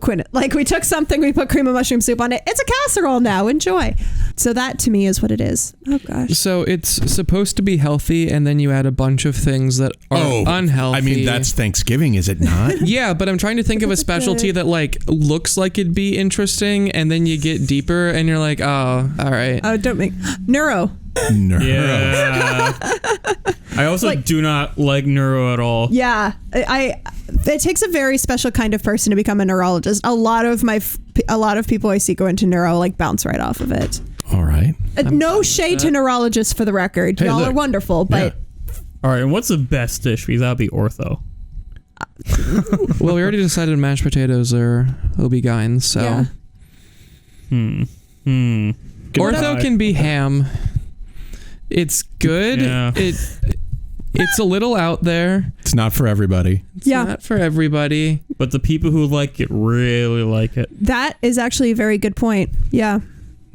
we took something, we put cream of mushroom soup on it. It's a casserole now. Enjoy. So that to me is what it is. Oh gosh. So it's supposed to be healthy, and then you add a bunch of things that are unhealthy. I mean, that's Thanksgiving, is it not? Yeah, but I'm trying to think of a specialty that looks like it'd be interesting, and then you get deeper and you're like, oh, all right. Oh, don't make neuro. Yeah. I also do not like neuro at all. Yeah. It takes a very special kind of person to become a neurologist. A lot of people I see go into neuro bounce right off of it. All right. No shade to neurologists, for the record. Hey, y'all are wonderful, but all right. And what's the best dish? Because that'll be ortho. Well, we already decided mashed potatoes are OB-GYNs, so ortho can be ham. It's good. Yeah. It's a little out there. It's not for everybody. It's not for everybody. But the people who like it really like it. That is actually a very good point. Yeah.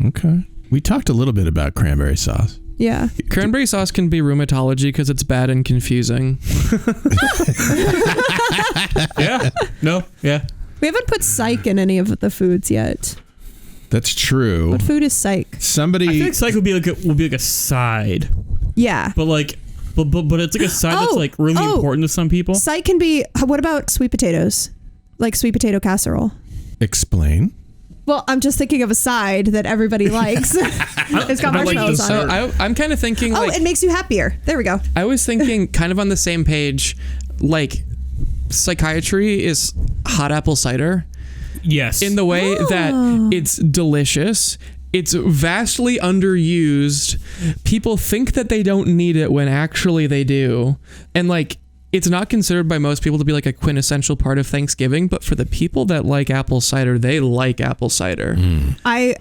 Okay. We talked a little bit about cranberry sauce. Yeah. Cranberry sauce can be rheumatology because it's bad and confusing. Yeah. No. Yeah. We haven't put psych in any of the foods yet. That's true. What food is psych? I feel like psych would be like a side. Yeah. But but it's a side that's really important to some people. Psych can be. What about sweet potatoes? Like sweet potato casserole. Explain. Well, I'm just thinking of a side that everybody likes. It's got marshmallows on it. I'm kind of thinking it makes you happier. There we go. I was thinking kind of on the same page, like psychiatry is hot apple cider. Yes. In the way that it's delicious. It's vastly underused. People think that they don't need it when actually they do. And like, it's not considered by most people to be like a quintessential part of Thanksgiving, but for the people that like apple cider, they like apple cider. I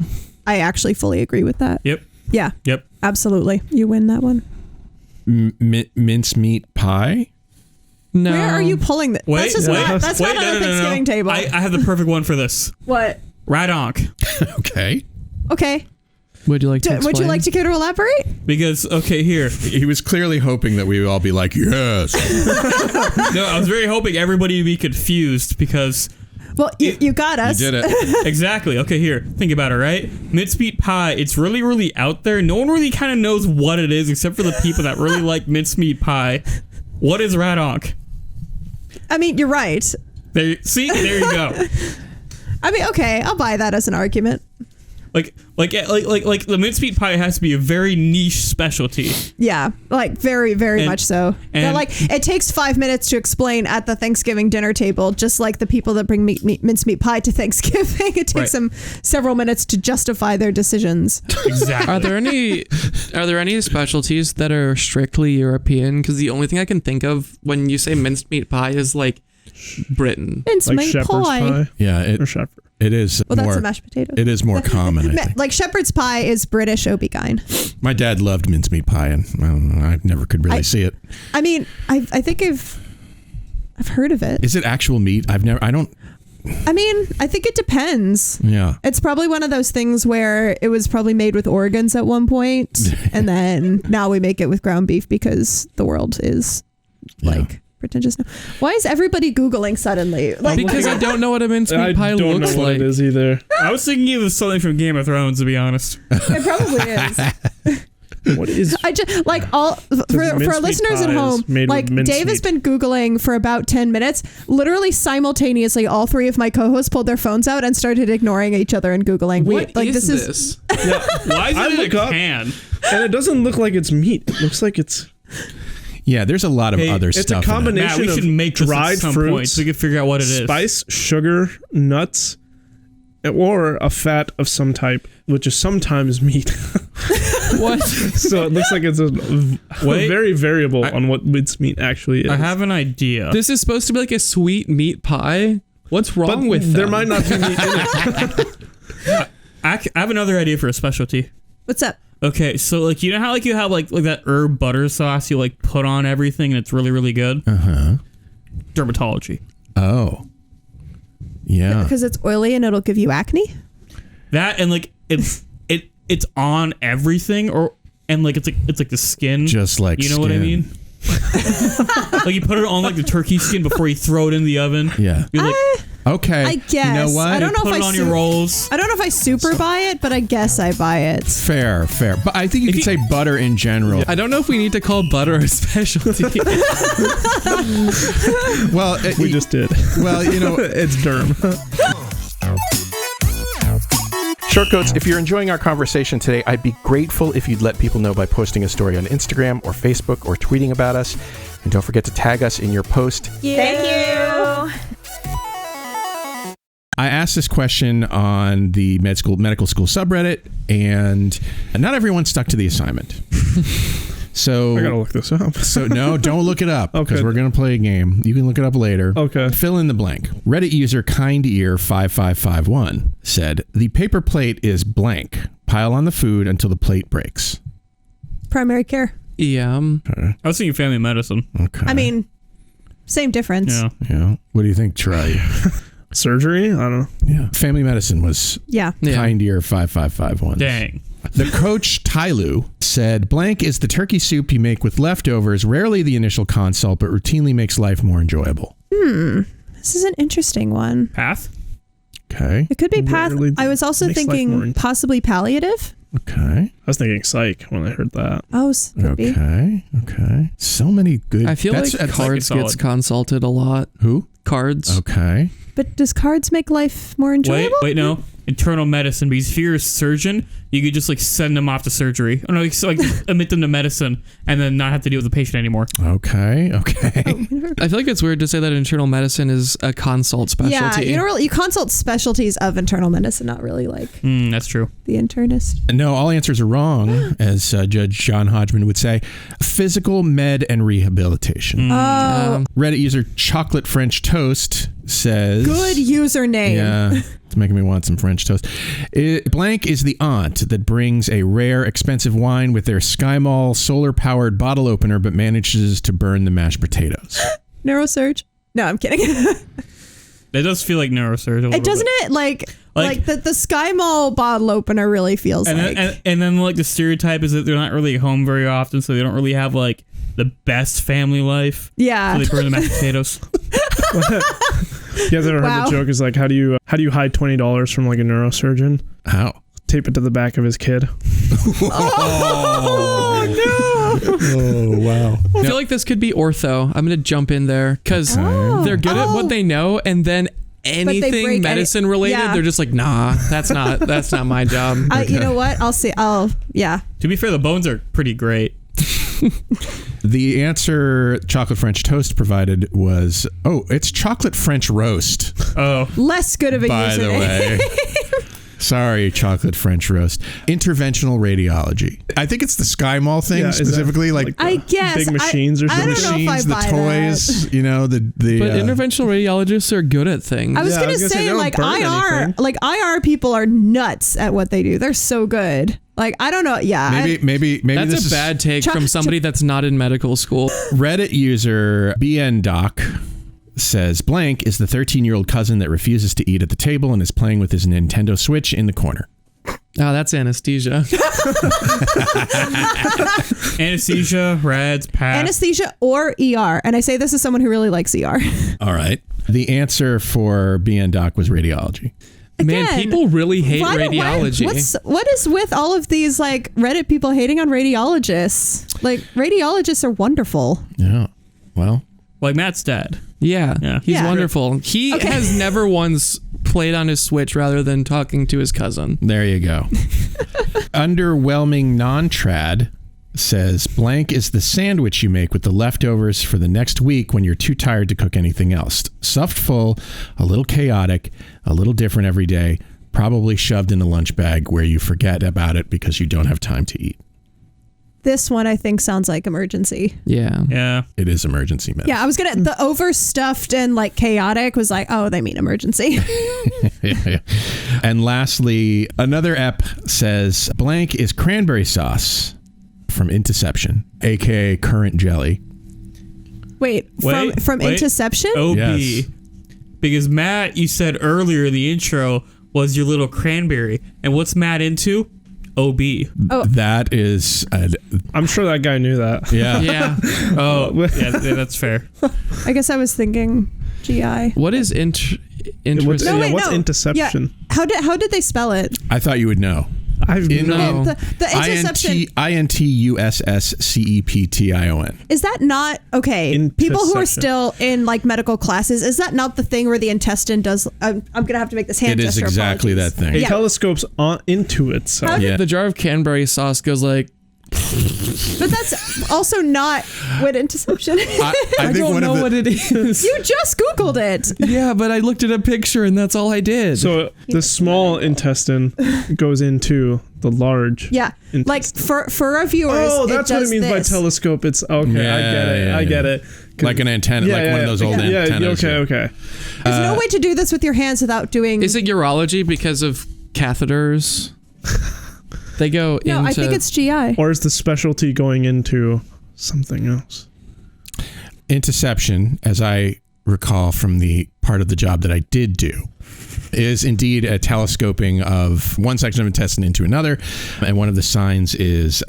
actually fully agree with that. Yep. Yeah. Yep. Absolutely. You win that one. Mincemeat pie? No. Where are you pulling that? That's not on the Thanksgiving table. I have the perfect one for this. What? Radonk. Okay. Would you like to explain? Would you like to care to elaborate? Because, okay, here. He was clearly hoping that we would all be like, yes. No, I was very hoping everybody would be confused because... Well, you got us. You did it. Exactly. Okay, here. Think about it, right? Mincemeat pie, it's really, really out there. No one really kind of knows what it is except for the people that really like mincemeat pie. What is Radonk? I mean, you're right. There you go. I mean, okay, I'll buy that as an argument. Like the mincemeat pie has to be a very niche specialty. Yeah, like very, very much so. And like it takes 5 minutes to explain at the Thanksgiving dinner table, just like the people that bring mincemeat pie to Thanksgiving. It takes them several minutes to justify their decisions. Exactly. Are there any specialties that are strictly European? Because the only thing I can think of when you say mincemeat pie is like Britain. Mincemeat pie. Yeah, it is. Well, that's a mashed potato. It is more common, I think. Like shepherd's pie is British Obigyn. My dad loved mincemeat pie, and I don't know, I never could really see it. I mean, I think I've heard of it. Is it actual meat? I mean, I think it depends. Yeah. It's probably one of those things where it was probably made with organs at one point, and then now we make it with ground beef because the world is like pretentious now. Why is everybody Googling suddenly? Because I don't know what a mincemeat pie looks like. I don't know what it is either. I was thinking it was something from Game of Thrones, to be honest. It probably is. What is? I just like all for our listeners at home. Like Dave has been Googling for about 10 minutes. Literally simultaneously, all three of my co-hosts pulled their phones out and started ignoring each other and Googling. This is Yeah. Why is it in a can? And it doesn't look like it's meat. It looks like it's. Yeah, there's a lot of other stuff. It's a combination we should make dried fruits, point so we can figure out what it is. Spice, sugar, nuts, or a fat of some type, which is sometimes meat. What? So it looks like it's a very variable on what mincemeat actually is. I have an idea. This is supposed to be like a sweet meat pie. What's wrong with there them? might not be meat in it. I have another idea for a specialty. What's up? Okay, so like you know how like you have like that herb butter sauce you like put on everything and it's really, really good? Dermatology. Oh. Yeah. Because it's oily and it'll give you acne? That and like it's on everything and like it's like the skin. Just like you know what I mean? Like you put it on like the turkey skin before you throw it in the oven. Yeah. You're like, okay. I guess. You know what? I don't know put if it on your rolls. I don't know if I super buy it, but I guess I buy it. Fair. But I think you could say butter in general. I don't know if we need to call butter a specialty. Well, we just did. Well, you know, it's derm. Shortcoats, if you're enjoying our conversation today, I'd be grateful if you'd let people know by posting a story on Instagram or Facebook or tweeting about us. And don't forget to tag us in your post. Thank you. I asked this question on the medical school subreddit, and not everyone stuck to the assignment. So I gotta look this up. So no, don't look it up because Okay. we're gonna play a game. You can look it up later. Okay. Fill in the blank. Reddit user KindEar5551 said the paper plate is blank. Pile on the food until the plate breaks. Primary care. Yeah. I was thinking family medicine. Okay. I mean, same difference. Yeah. What do you think, Chirayu? Surgery? I don't know. Yeah. Family medicine was KindEar5551. Dang. The coach Tyloo said blank is the turkey soup you make with leftovers, rarely the initial consult, but routinely makes life more enjoyable. This is an interesting one. Path? Okay. It could be path. Rarely I was also makes life more thinking possibly palliative. Okay. I was thinking psych when I heard that. Oh, could be. Okay. So many good. I feel like cards gets consulted a lot. Who? Cards. Okay. But does cards make life more enjoyable? Wait, no. internal medicine, because if you're a surgeon, you could just like send them off to surgery. Oh no, like admit them to medicine and then not have to deal with the patient anymore. Okay. I feel like it's weird to say that internal medicine is a consult specialty. Yeah, you consult specialties of internal medicine, not really like that's true. The internist. No, all answers are wrong, as Judge John Hodgman would say. Physical, med, and rehabilitation. Reddit user Chocolate French Toast says... Good username. Yeah, it's making me want some French toast. Blank is the aunt that brings a rare, expensive wine with their SkyMall solar-powered bottle opener, but manages to burn the mashed potatoes. Neurosurge? No, I'm kidding. It does feel like neurosurge. Doesn't it? Like the SkyMall bottle opener really feels like. And then like the stereotype is that they're not really home very often, so they don't really have like the best family life. Yeah. So they burn the mashed potatoes. You guys ever heard the joke is like, how do you hide $20 from like a neurosurgeon? How? Tape it to the back of his kid. Oh no! Oh wow! I feel like this could be ortho. I'm gonna jump in there because they're good at what they know, and then anything medicine related, they're just like, nah, that's not my job. You know what? Yeah. To be fair, the bones are pretty great. The answer Chocolate French Toast provided was, it's chocolate French roast. Oh. Less good of a by the way. Sorry, chocolate French roast. Interventional radiology. I think it's the SkyMall thing specifically. I guess big machines or something. I don't know if I buy the toys. That. You know the. But interventional radiologists are good at things. I was gonna say like IR people are nuts at what they do. They're so good. Like I don't know. Yeah. Maybe that's this a bad take from somebody that's not in medical school. Reddit user BNDoc says blank is the 13-year-old cousin that refuses to eat at the table and is playing with his Nintendo Switch in the corner. Oh, that's anesthesia. Anesthesia, rads, pass. Anesthesia or ER. And I say this as someone who really likes ER. All right. The answer for BNDoc was radiology. Again, man, people really hate radiology. What is with all of these like Reddit people hating on radiologists? Like radiologists are wonderful. Yeah. Well, like Matt's dad. Yeah. He's wonderful. He has never once played on his Switch rather than talking to his cousin. There you go. Underwhelming non-trad says blank is the sandwich you make with the leftovers for the next week when you're too tired to cook anything else. Stuffed full, a little chaotic, a little different every day, probably shoved in a lunch bag where you forget about it because you don't have time to eat. This one I think sounds like emergency. Yeah. It is emergency medicine. Yeah, I was the overstuffed and like chaotic was like, oh, they mean emergency. Yeah. And lastly, another ep says blank is cranberry sauce from Interception, aka current jelly. Wait, from Interception? OB. Yes. Because Matt, you said earlier the intro was your little cranberry. And what's Matt into? OB. Oh. That is... I'm sure that guy knew that. Yeah. Yeah. Oh, yeah, that's fair. I guess I was thinking GI. What is What's Interception? Yeah. How did they spell it? I thought you would know. I've no. The Interception. INTUSSCEPTION. Is that not okay? People who are still in like medical classes, is that not the thing where the intestine does? I'm gonna have to make this hand gesture. It is exactly apologies. that thing. It telescopes into itself. The jar of cranberry sauce goes like... But that's also not what Interception is. I don't know what it is. You just Googled it. Yeah, but I looked at a picture and that's all I did. So the small intestine goes into the large. Yeah, intestine. like for our viewers. Oh, that's what it means by telescope. It's okay. I get it. Like an antenna, like one of those old antennas. Okay. There's no way to do this with your hands without doing. Is it urology because of catheters? They go into... No, I think it's GI. Or is the specialty going into something else? Interception, as I recall from the part of the job that I did do, is indeed a telescoping of one section of intestine into another, and one of the signs is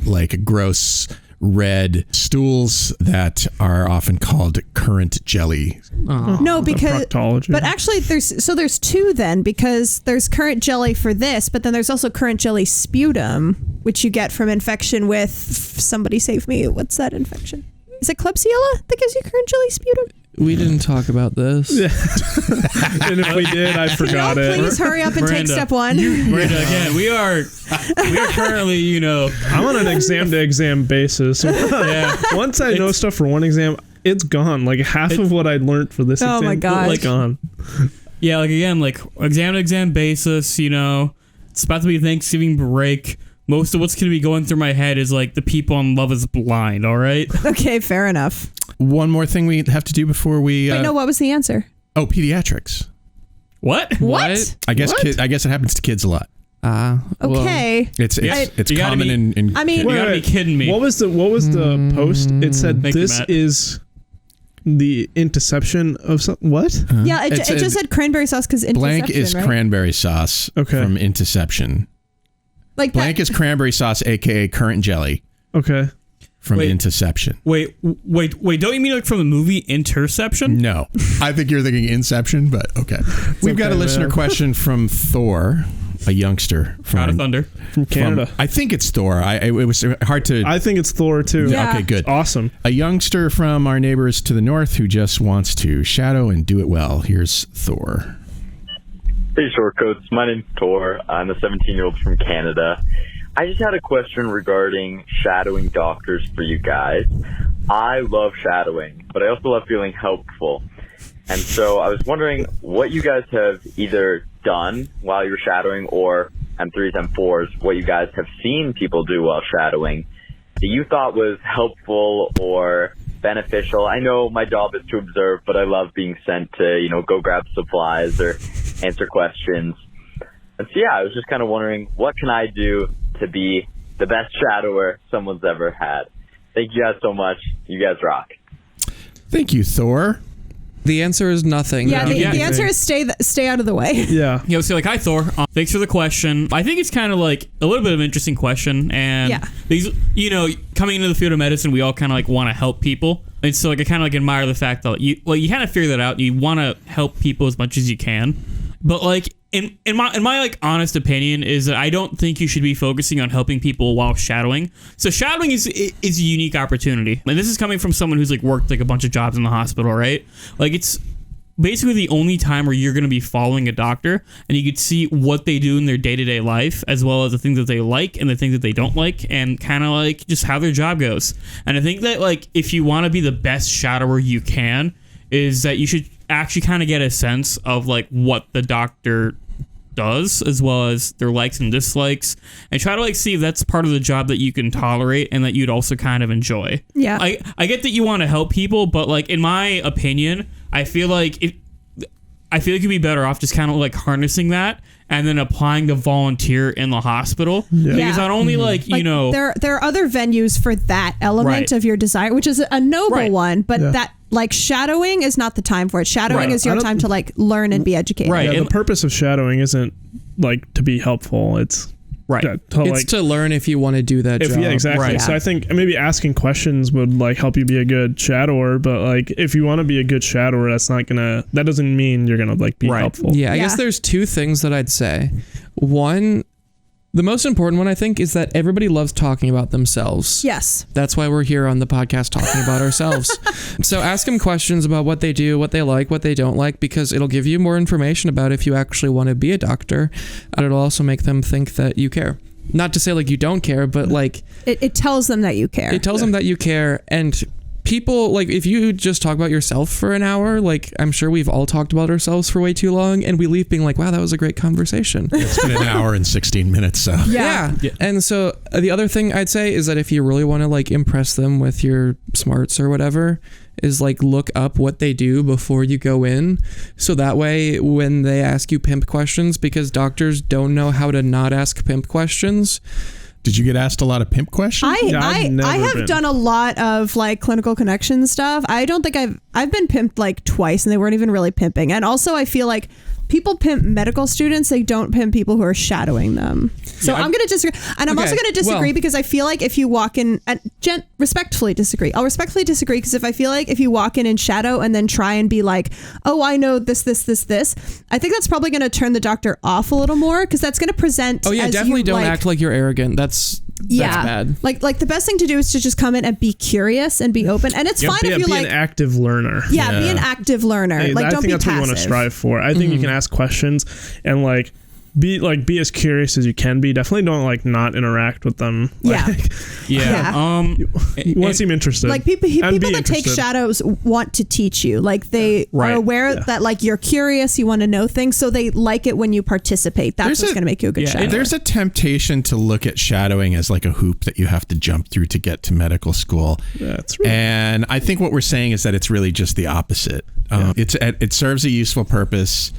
like gross red stools that are often called current jelly. No, because proctology. But actually there's two then, because there's current jelly for this, but then there's also current jelly sputum, which you get from infection with somebody save me. What's that infection? Is it Klebsiella that gives you current jelly sputum? We didn't talk about this. Yeah. And if we did, I forgot it. Please hurry up and take step one. Miranda, again, we are currently, I'm on an exam-to-exam basis. Once I know stuff for one exam, it's gone. Like half of what I learned for this exam. Oh my gosh. It's gone. Yeah, like again, like exam-to-exam basis, it's about to be Thanksgiving break. Most of what's going to be going through my head is like the people on Love is Blind, all right? Okay, fair enough. One more thing we have to do before we... Wait, no, what was the answer? Oh, pediatrics. What? I guess I guess it happens to kids a lot. Okay. It's common in I mean, you gotta be kidding me. What was the post? It said this is the interception of something. What? Yeah, it just said cranberry sauce because interception, blank is right? cranberry sauce from interception. Like blank is cranberry sauce, aka currant jelly. Okay. From interception. Wait! Don't you mean like from the movie Interception? No, I think you're thinking Inception, but okay. We've got a listener question from Thor, a youngster from Out of Thunder, from Canada. I think it's Thor. It was hard to. I think it's Thor too. Yeah. Okay, good, awesome. A youngster from our neighbors to the north who just wants to shadow and do it well. Here's Thor. Hey, Shortcoats. My name's Thor. I'm a 17-year-old from Canada. I just had a question regarding shadowing doctors for you guys. I love shadowing, but I also love feeling helpful. And so I was wondering what you guys have either done while you're shadowing or M3s, M4s, what you guys have seen people do while shadowing that you thought was helpful or beneficial. I know my job is to observe, but I love being sent to, go grab supplies or answer questions. And so, I was just kind of wondering, what can I do to be the best shadower someone's ever had? Thank you guys so much. You guys rock. Thank you, Thor. The answer is nothing. Yeah, the answer is stay out of the way. Yeah. So like, hi Thor. Thanks for the question. I think it's kind of like a little bit of an interesting question, and these, coming into the field of medicine, we all kind of like want to help people, and so like I kind of like admire the fact that you kind of figure that out. You want to help people as much as you can, but like in my like honest opinion is that I don't think you should be focusing on helping people while shadowing. So shadowing is a unique opportunity, and this is coming from someone who's like worked like a bunch of jobs in the hospital, right? Like it's basically the only time where you're going to be following a doctor and you could see what they do in their day-to-day life, as well as the things that they like and the things that they don't like, and kind of like just how their job goes. And I think that like if you want to be the best shadower you can, is that you should actually kind of get a sense of like what the doctor does, as well as their likes and dislikes, and try to like see if that's part of the job that you can tolerate and that you'd also kind of enjoy. Yeah. I get that you want to help people, but like in my opinion, I feel like you'd be better off just kind of like harnessing that and then applying to volunteer in the hospital. Yeah. Because not only there are other venues for that element of your desire, which is a noble one, but that like shadowing is not the time for it. Shadowing is your time to like learn and be educated. Right. Yeah, the purpose of shadowing isn't like to be helpful. It's it's to learn if you want to do that job. Yeah, exactly. Right. So I think maybe asking questions would like help you be a good shadower, but like if you want to be a good shadower, that doesn't mean you're gonna like be helpful. Yeah, I guess there's two things that I'd say. One, the most important one, I think, is that everybody loves talking about themselves. Yes. That's why we're here on the podcast talking about ourselves. So ask them questions about what they do, what they like, what they don't like, because it'll give you more information about if you actually want to be a doctor. And it'll also make them think that you care. Not to say like you don't care, but like... It tells them that you care. It tells them that you care, and... People, like, if you just talk about yourself for an hour, like, I'm sure we've all talked about ourselves for way too long, and we leave being like, wow, that was a great conversation. It's been an hour and 16 minutes, so. Yeah. And so the other thing I'd say is that if you really want to, like, impress them with your smarts or whatever, is, like, look up what they do before you go in. So that way, when they ask you pimp questions, because doctors don't know how to not ask pimp questions... Did you get asked a lot of pimp questions? I have done a lot of like clinical connection stuff. I don't think I've been pimped like twice, and they weren't even really pimping. And also I feel like people pimp medical students, they don't pimp people who are shadowing them. So I'm going to disagree. And I'm also going to disagree because I feel like if you walk in and respectfully disagree. I'll respectfully disagree because if I feel like if you walk in and shadow and then try and be like, oh, I know this, I think that's probably going to turn the doctor off a little more because that's going to present. Oh yeah, as definitely you don't like, act like you're arrogant. That's Yeah, that's bad. Like the best thing to do is to just come in and be curious and be open. And it's fine if you be like an active learner. Yeah, be an active learner. Hey, like I don't think be that's passive. what you want to strive for. I think you can ask questions and be as curious as you can be. Definitely don't not interact with them. You want to seem interested. Like people that take interested. shadows want to teach you. Like they are aware that you're curious, you want to know things, so they like it when you participate. That's what's going to make you a good shadow. There's a temptation to look at shadowing as like a hoop that you have to jump through to get to medical school. That's right. And I think what we're saying is that it's really just the opposite. It serves a useful purpose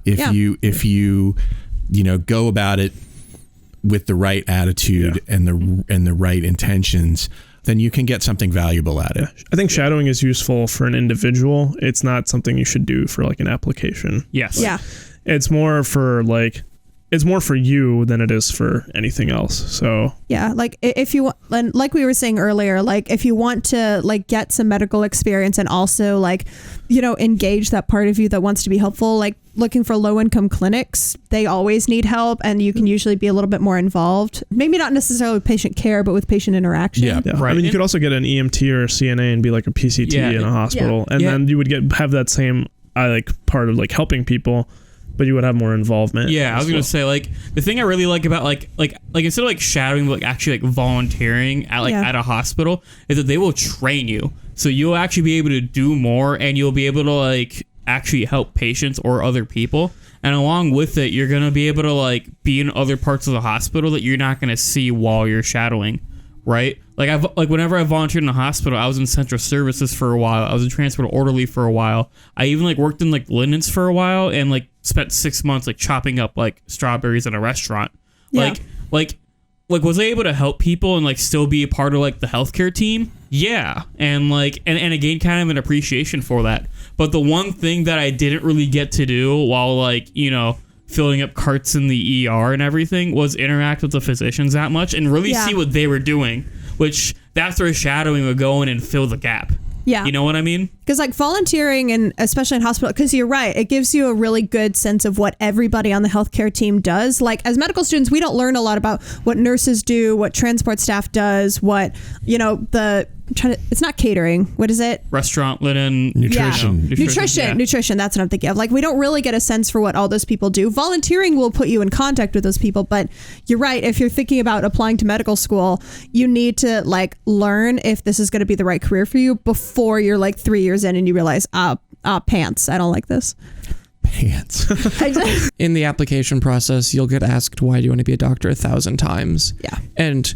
if you go about it with the right attitude and the right intentions, then you can get something valuable out of it. I think shadowing is useful for an individual. It's not something you should do for an application. Yes. It's more for you than it is for anything else. So yeah, if you want, like we were saying earlier, if you want to get some medical experience and also engage that part of you that wants to be helpful, looking for low-income clinics, they always need help, and you can usually be a little bit more involved. Maybe not necessarily with patient care, but with patient interaction. Yeah. Right. I mean, you could also get an EMT or a CNA and be like a PCT in a hospital, and then you would have that same part of helping people, but you would have more involvement. Yeah, I was gonna say the thing I really like about like instead of shadowing, but actually volunteering at a hospital is that they will train you, so you'll actually be able to do more, and you'll be able to actually help patients or other people. And along with it, you're gonna be able to be in other parts of the hospital that you're not gonna see while you're shadowing, right? Whenever I volunteered in a hospital, I was in central services for a while. I was in transport orderly for a while. I even worked in linens for a while and spent 6 months chopping up strawberries in a restaurant. Yeah. Was I able to help people and still be a part of the healthcare team? Yeah. And and again, kind of an appreciation for that. But the one thing that I didn't really get to do while filling up carts in the ER and everything was interact with the physicians that much and really see what they were doing, which that's where shadowing would go in and fill the gap. Yeah. You know what I mean? Because volunteering, and especially in hospital, because you're right, it gives you a really good sense of what everybody on the healthcare team does. As medical students, we don't learn a lot about what nurses do, what transport staff does, what, it's not catering. What is it? Restaurant, linen, nutrition. Nutrition. That's what I'm thinking of. We don't really get a sense for what all those people do. Volunteering will put you in contact with those people, but you're right. If you're thinking about applying to medical school, you need to learn if this is going to be the right career for you before you're 3 years in and you realize, pants, I don't like this. Pants. In the application process, you'll get asked, why do you want to be a doctor 1,000 times? Yeah. And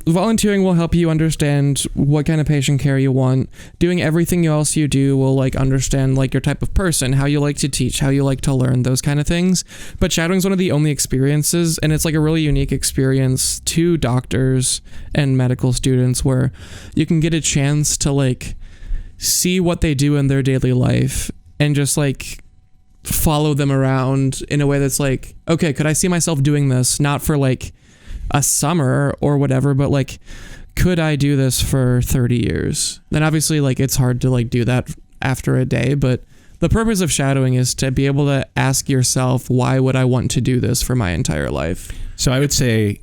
volunteering will help you understand what kind of patient care you want. Doing everything else you do will understand your type of person, how you like to teach, how you like to learn, those kind of things. But shadowing is one of the only experiences, and it's a really unique experience to doctors and medical students where you can get a chance to see what they do in their daily life and just follow them around in a way that's okay, could I see myself doing this? Not for a summer or whatever, but could I do this for 30 years? Then obviously it's hard to do that after a day, but the purpose of shadowing is to be able to ask yourself, why would I want to do this for my entire life? So I would say,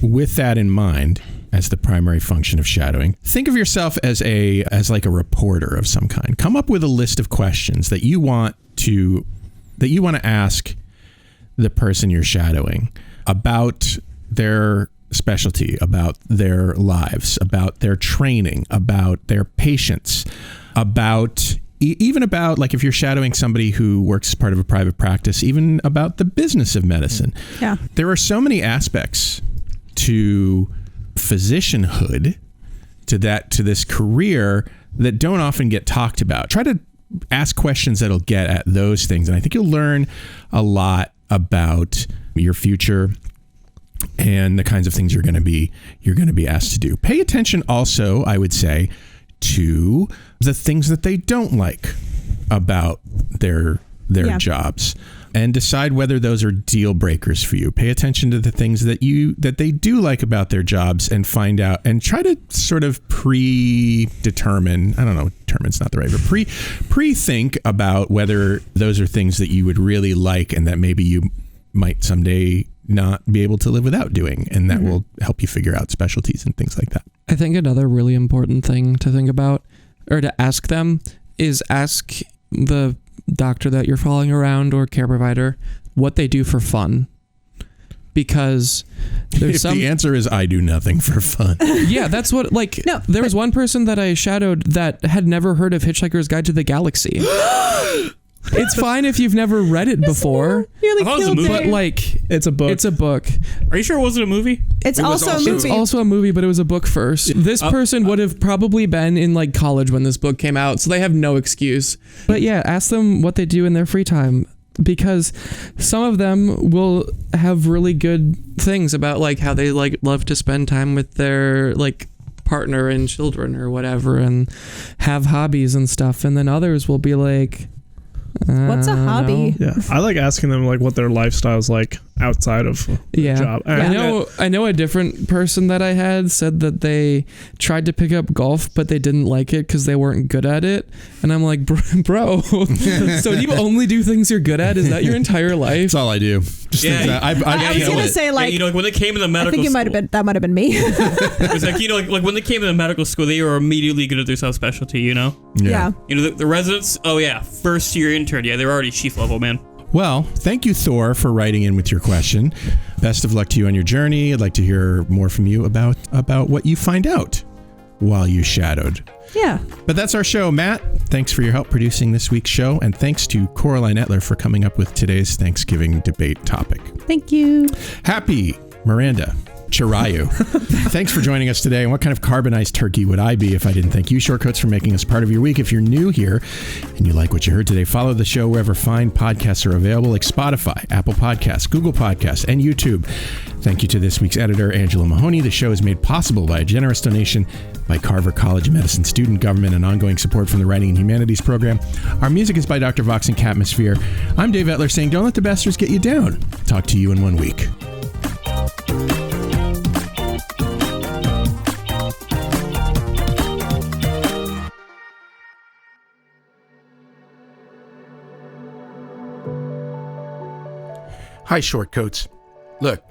with that in mind, as the primary function of shadowing, think of yourself as a reporter of some kind. Come up with a list of questions that you want to ask the person you're shadowing about their specialty, about their lives, about their training, about their patients, about even about if you're shadowing somebody who works as part of a private practice, even about the business of medicine. Yeah. There are so many aspects to physicianhood, to this career, that don't often get talked about. Try to ask questions that'll get at those things, and I think you'll learn a lot about your future and the kinds of things you're going to be asked to do. Pay attention also, I would say, to the things that they don't like about their jobs, and decide whether those are deal breakers for you. Pay attention to the things that they do like about their jobs, and find out, and try to sort of predetermine, I don't know, determine's not the right word, pre-think about whether those are things that you would really like and that maybe you might someday not be able to live without doing. And that will help you figure out specialties and things like that. I think another really important thing to think about or to ask them is ask the doctor that you're following around or care provider what they do for fun. Because there's the answer is I do nothing for fun. Yeah, that's what, there was one person that I shadowed that had never heard of Hitchhiker's Guide to the Galaxy. It's fine if you've never read it before. But it's a book. It's a book. Are you sure it wasn't a movie? It's also a movie. It's also a movie, but it was a book first. This person would have probably been in college when this book came out, so they have no excuse. But yeah, ask them what they do in their free time. Because some of them will have really good things about how they love to spend time with their partner and children or whatever and have hobbies and stuff, and then others will be like, what's a hobby? Yeah, I like asking them what their lifestyle's like outside of the job. I know a different person that I had said that they tried to pick up golf, but they didn't like it because they weren't good at it. And I'm like, bro, so you only do things you're good at? Is that your entire life? That's all I do. Just think that. I was gonna say when they came to the medical school, that might have been me. It's when they came to the medical school, they were immediately good at their subspecialty. Yeah. The residents. Oh yeah, first year intern. Yeah, they were already chief level, man. Well, thank you, Thor, for writing in with your question. Best of luck to you on your journey. I'd like to hear more from you about what you find out while you shadowed. Yeah. But that's our show. Matt, thanks for your help producing this week's show. And thanks to Coraline Etler for coming up with today's Thanksgiving debate topic. Thank you. Happy Miranda. Chirayu. Thanks for joining us today. And what kind of carbonized turkey would I be if I didn't thank you, Shortcoats, for making us part of your week? If you're new here and you like what you heard today, follow the show wherever fine podcasts are available, like Spotify, Apple Podcasts, Google Podcasts, and YouTube. Thank you to this week's editor, Angela Mahoney. The show is made possible by a generous donation by Carver College of Medicine student government and ongoing support from the Writing and Humanities program. Our music is by Dr. Vox and Catmosphere. I'm Dave Etler saying, don't let the bastards get you down. Talk to you in 1 week. Hi, Shortcoats. Look,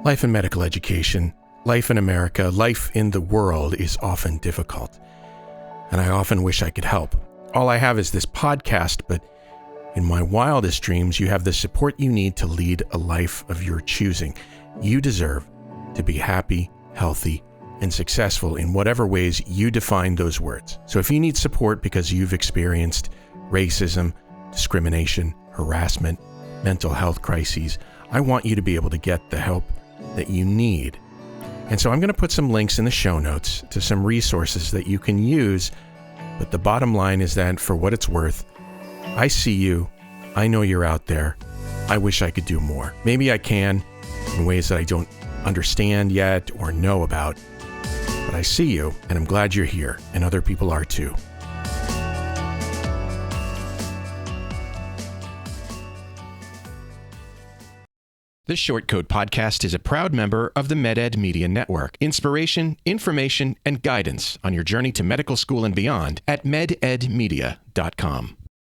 life in medical education, life in America, life in the world is often difficult. And I often wish I could help. All I have is this podcast, but in my wildest dreams, you have the support you need to lead a life of your choosing. You deserve to be happy, healthy, and successful in whatever ways you define those words. So if you need support because you've experienced racism, discrimination, harassment, mental health crises, I want you to be able to get the help that you need. And so I'm going to put some links in the show notes to some resources that you can use. But the bottom line is that for what it's worth, I see you. I know you're out there. I wish I could do more. Maybe I can in ways that I don't understand yet or know about. But I see you, and I'm glad you're here, and other people are too. This Shortcode podcast is a proud member of the MedEd Media Network. Inspiration, information, and guidance on your journey to medical school and beyond at mededmedia.com.